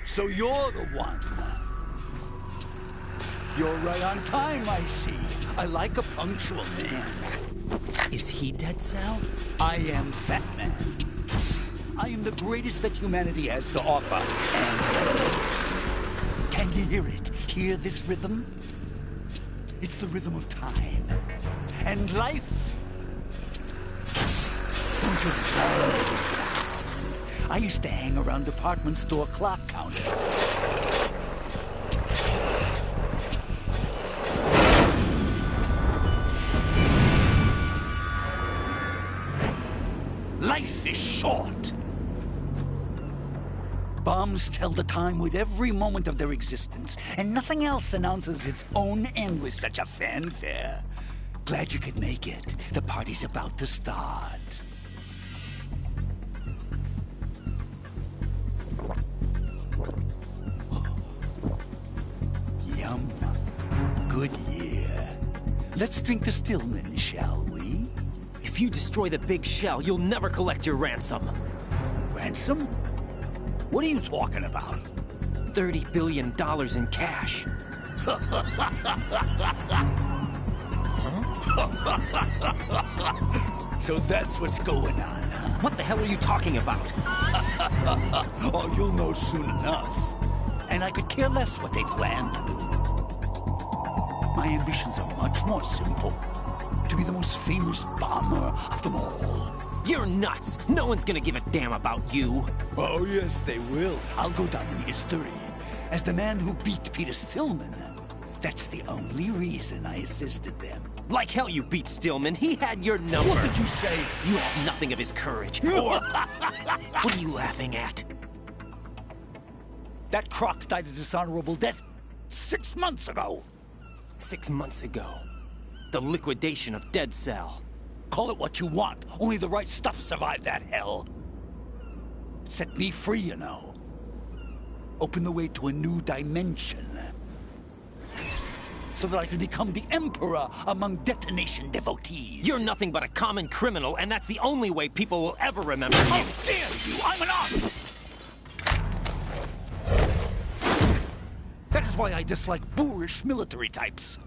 So you're the one. You're right on time, I see. I like a punctual man. Is he Dead Cell? I am Fat Man. I am the greatest that humanity has to offer, and the most. Can you hear it? Hear this rhythm? It's the rhythm of time. And life. Don't you love this sound? I used to hang around department store clock counters. short. Bombs tell the time with every moment of their existence, and nothing else announces its own end with such a fanfare. Glad you could make it. The party's about to start. Yum. Good year. Let's drink to Stillman, shall we? If you destroy the big shell, you'll never collect your ransom. Ransom? What are you talking about? $30 billion in cash. So that's what's going on, huh? What the hell are you talking about? Oh, you'll know soon enough. And I could care less what they plan to do. My ambitions are much more simple. To be the most famous bomber of them all. You're nuts! No one's gonna give a damn about you. Oh, yes, they will. I'll go down in history as the man who beat Peter Stillman. That's the only reason I assisted them. Like hell you beat Stillman. He had your number. What did you say? You have nothing of his courage. Or... What are you laughing at? That croc died a dishonorable death 6 months ago. 6 months ago. The liquidation of Dead Cell. Call it what you want. Only the right stuff survived that hell. Set me free, you know. Open the way to a new dimension. So that I can become the emperor among detonation devotees. You're nothing but a common criminal, and that's the only way people will ever remember you. How dare you! I'm an artist! That is why I dislike boorish military types.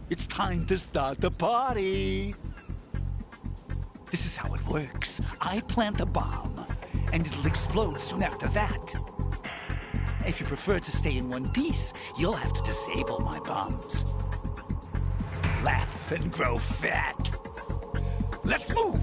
It's time to start the party. This is how it works. I plant a bomb, and it'll explode soon after that. If you prefer to stay in one piece, you'll have to disable my bombs. Laugh and grow fat. Let's move!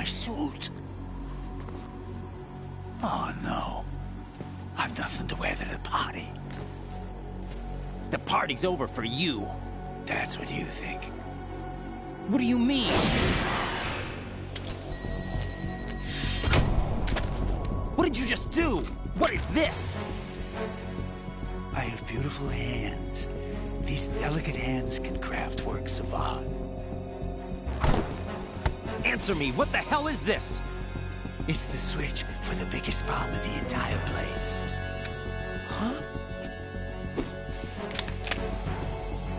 my suit. Oh no. I've nothing to wear to the party. The party's over for you. That's what you think. What do you mean? What did you just do? What is this? I have beautiful hands. These delicate hands can craft works of art. Answer me, what the hell is this? It's the switch for the biggest bomb in the entire place. Huh?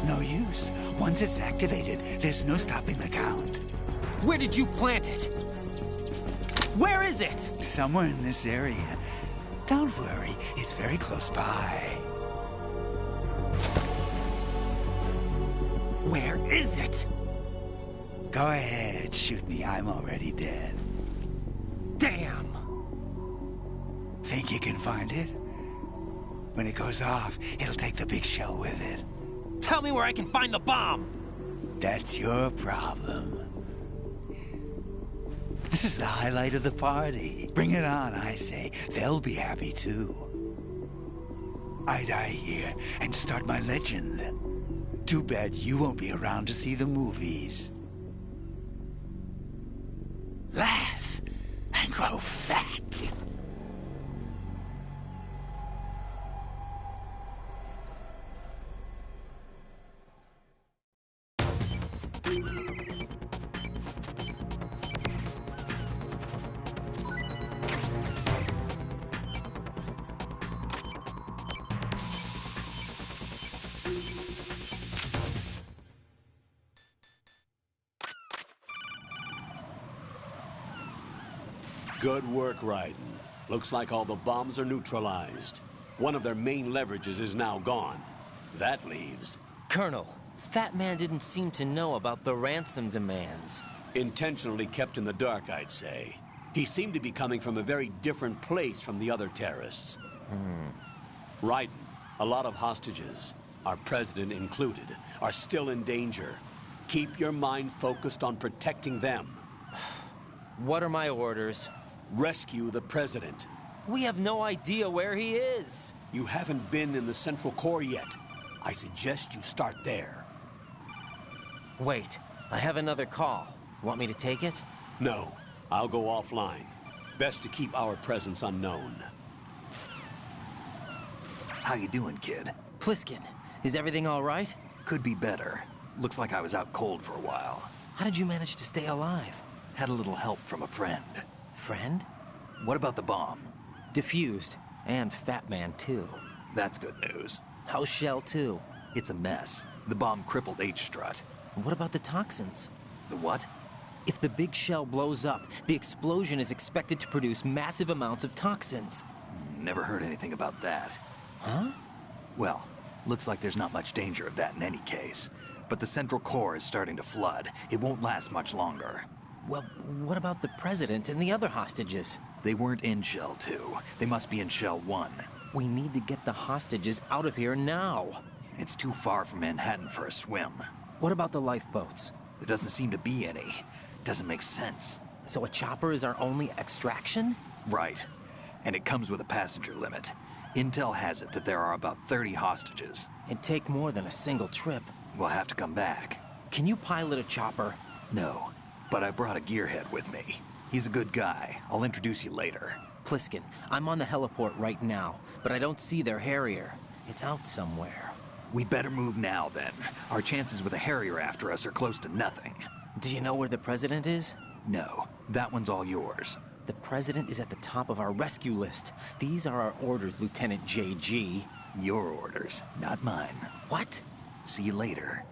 No use. Once it's activated, there's no stopping the count. Where did you plant it? Where is it? Somewhere in this area. Don't worry, it's very close by. Where is it? Go ahead, shoot me. I'm already dead. Damn! Think you can find it? When it goes off, it'll take the big shell with it. Tell me where I can find the bomb! That's your problem. This is the highlight of the party. Bring it on, I say. They'll be happy too. I die here and start my legend. Too bad you won't be around to see the movies. Laugh and grow fat. Good work, Raiden. Looks like all the bombs are neutralized. One of their main leverages is now gone. That leaves... Colonel, Fat Man didn't seem to know about the ransom demands. Intentionally kept in the dark, I'd say. He seemed to be coming from a very different place from the other terrorists. Raiden, a lot of hostages, our president included, are still in danger. Keep your mind focused on protecting them. What are my orders? Rescue the president. We have no idea where he is. You haven't been in the Central Core yet. I suggest you start there. Wait, I have another call. Want me to take it? No, I'll go offline. Best to keep our presence unknown. How you doing, kid? Pliskin, is everything all right? Could be better. Looks like I was out cold for a while. How did you manage to stay alive? Had a little help from a friend. Friend? What about the bomb? Defused. And Fat Man, too. That's good news. How's Shell 2? It's a mess. The bomb crippled H-Strut. What about the toxins? The what? If the big shell blows up, the explosion is expected to produce massive amounts of toxins. Never heard anything about that. Huh? Well, looks like there's not much danger of that in any case. But the Central Core is starting to flood. It won't last much longer. Well, what about the president and the other hostages? They weren't in Shell 2. They must be in Shell 1. We need to get the hostages out of here now. It's too far from Manhattan for a swim. What about the lifeboats? There doesn't seem to be any. Doesn't make sense. So a chopper is our only extraction? Right. And it comes with a passenger limit. Intel has it that there are about 30 hostages. It'd take more than a single trip. We'll have to come back. Can you pilot a chopper? No, but I brought a gearhead with me. He's a good guy. I'll introduce you later. Pliskin, I'm on the heliport right now, but I don't see their Harrier. It's out somewhere. We better move now, then. Our chances with a Harrier after us are close to nothing. Do you know where the president is? No, that one's all yours. The president is at the top of our rescue list. These are our orders, Lieutenant JG. Your orders, not mine. What? See you later.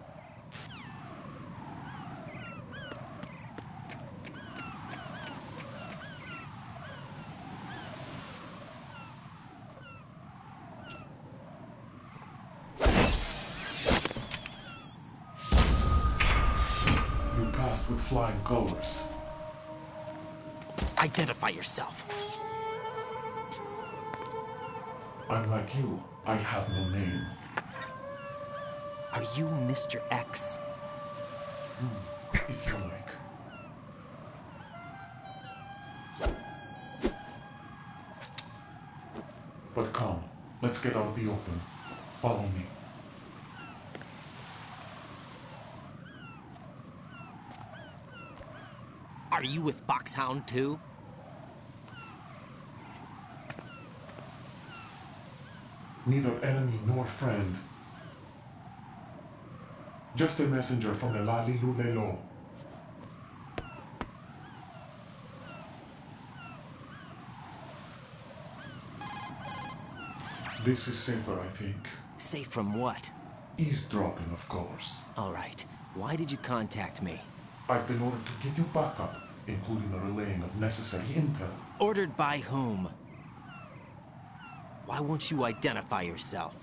You passed with flying colors. Identify yourself. I'm like you. I have no name. Are you Mr. X? If you like. But come, let's get out of the open. Follow me. Are you with Foxhound too? Neither enemy nor friend. Just a messenger from the Lali Lulelo. This is safer, I think. Safe from what? Eavesdropping, of course. All right. Why did you contact me? I've been ordered to give you backup, including the relaying of necessary intel. Ordered by whom? Why won't you identify yourself?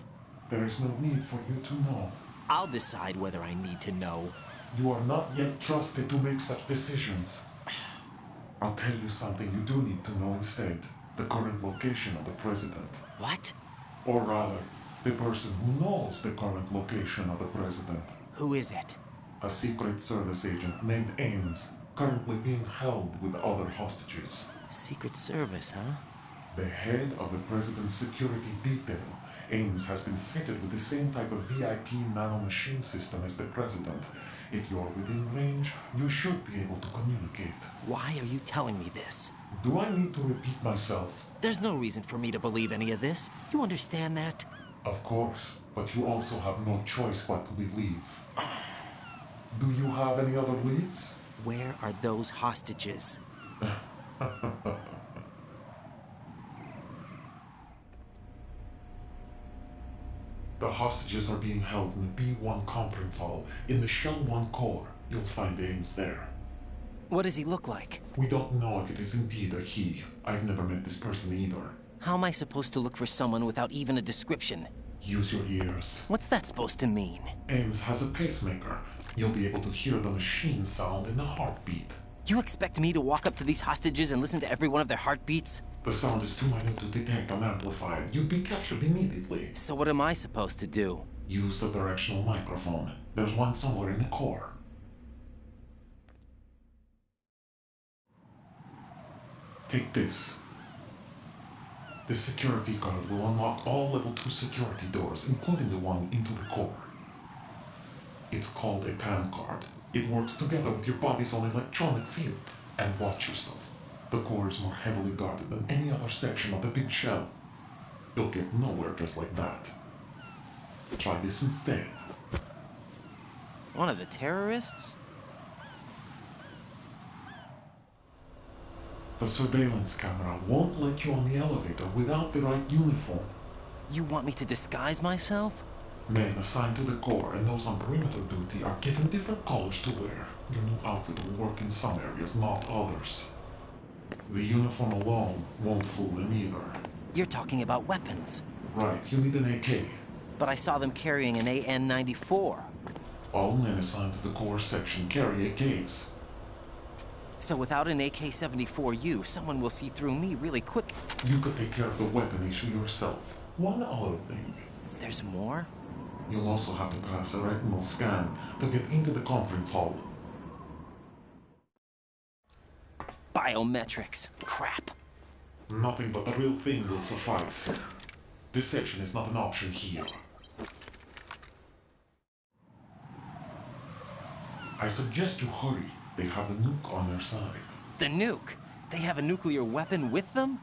There is no need for you to know. I'll decide whether I need to know. You are not yet trusted to make such decisions. I'll tell you something you do need to know instead. The current location of the president. What? Or rather, the person who knows the current location of the president. Who is it? A Secret Service agent named Ames, currently being held with other hostages. Secret Service, huh? The head of the president's security detail, Ames, has been fitted with the same type of VIP nanomachine system as the president. If you're within range, you should be able to communicate. Why are you telling me this? Do I need to repeat myself? There's no reason for me to believe any of this. You understand that? Of course, but you also have no choice but to believe. Do you have any other leads? Where are those hostages? The hostages are being held in the B1 conference hall in the Shell 1 core. You'll find Ames there. What does he look like? We don't know if it is indeed a he. I've never met this person either. How am I supposed to look for someone without even a description? Use your ears. What's that supposed to mean? Ames has a pacemaker. You'll be able to hear the machine sound in the heartbeat. You expect me to walk up to these hostages and listen to every one of their heartbeats? The sound is too minute to detect unamplified. You'd be captured immediately. So what am I supposed to do? Use the directional microphone. There's one somewhere in the core. Take this. This security card will unlock all level 2 security doors, including the one into the core. It's called a PAN card. It works together with your body's own electronic field. And watch yourself. The core is more heavily guarded than any other section of the big shell. You'll get nowhere just like that. Try this instead. One of the terrorists? The surveillance camera won't let you on the elevator without the right uniform. You want me to disguise myself? Men assigned to the core and those on perimeter duty are given different colors to wear. Your new outfit will work in some areas, not others. The uniform alone won't fool them either. You're talking about weapons. Right, you need an AK. But I saw them carrying an AN-94. All men assigned to the core section carry AKs. So without an AK-74U, someone will see through me really quick. You could take care of the weapon issue yourself. One other thing. There's more? You'll also have to pass a retinal scan to get into the conference hall. Biometrics. Crap. Nothing but the real thing will suffice. Deception is not an option here. I suggest you hurry. They have the nuke on their side. The nuke? They have a nuclear weapon with them?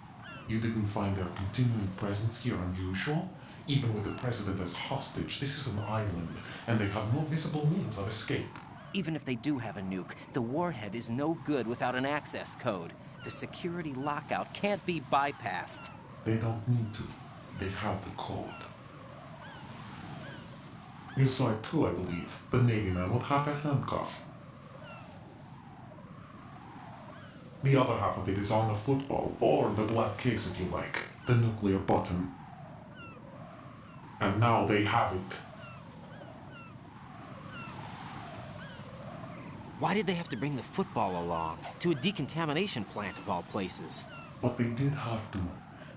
You didn't find their continuing presence here unusual? Even with the president as hostage, this is an island, and they have no visible means of escape. Even if they do have a nuke, the warhead is no good without an access code. The security lockout can't be bypassed. They don't need to. They have the code. You saw it too, I believe. The Navy man with half a handcuff. The other half of it is on the football, or the black case if you like. The nuclear button. And now they have it. Why did they have to bring the football along? To a decontamination plant of all places. But they did have to.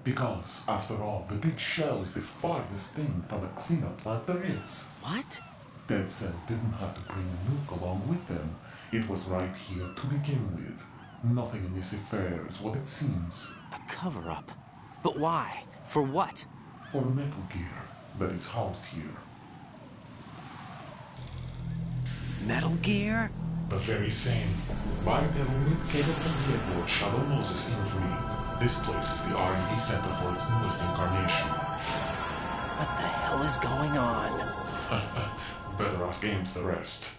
Because, after all, the big shell is the farthest thing from a cleanup plant there is. What? Dead Cell didn't have to bring a nuke along with them. It was right here to begin with. Nothing in this affair is what it seems. A cover-up? But why? For what? For Metal Gear that is housed here. Metal Gear? The very same. Bipedal capable headboard Shadow Moses infamy. This place is the R&D center for its newest incarnation. What the hell is going on? Better ask Ames the rest.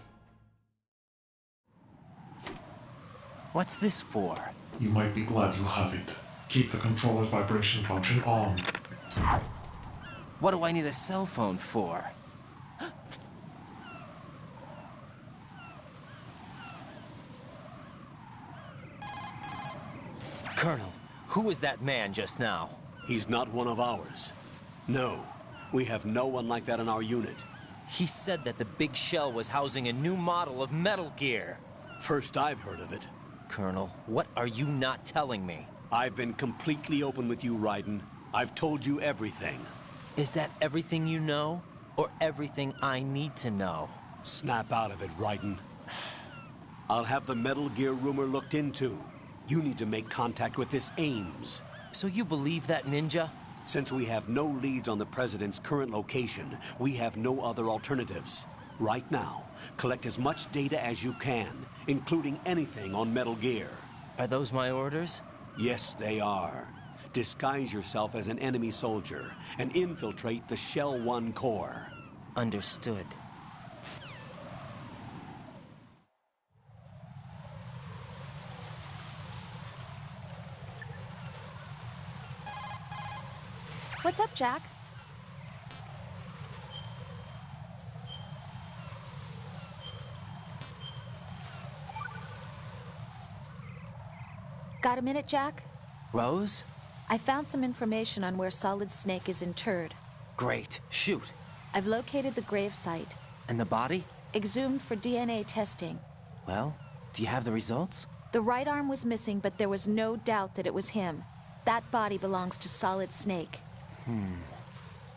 What's this for? You might be glad you have it. Keep the controller's vibration function on. What do I need a cell phone for? Colonel, who was that man just now? He's not one of ours. No, we have no one like that in our unit. He said that the big shell was housing a new model of Metal Gear. First I've heard of it. Colonel, what are you not telling me? I've been completely open with you, Raiden. I've told you everything. Is that everything you know? Or everything I need to know? Snap out of it, Raiden. I'll have the Metal Gear rumor looked into. You need to make contact with this Ames. So you believe that ninja? Since we have no leads on the President's current location, we have no other alternatives. Right now, collect as much data as you can, including anything on Metal Gear. Are those my orders? Yes, they are. Disguise yourself as an enemy soldier and infiltrate the Shell 1 core. Understood. What's up, Jack? Got a minute, Jack? Rose? I found some information on where Solid Snake is interred. Great. Shoot. I've located the grave site. And the body? Exhumed for DNA testing. Well, do you have the results? The right arm was missing, but there was no doubt that it was him. That body belongs to Solid Snake.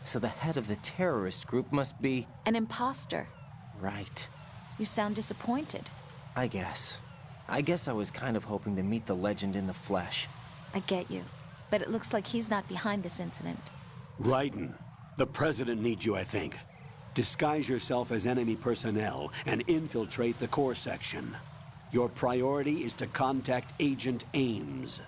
So the head of the terrorist group must be... An imposter. Right. You sound disappointed. I guess I was kind of hoping to meet the legend in the flesh. I get you. But it looks like he's not behind this incident. Raiden, the President needs you, I think. Disguise yourself as enemy personnel and infiltrate the core section. Your priority is to contact Agent Ames.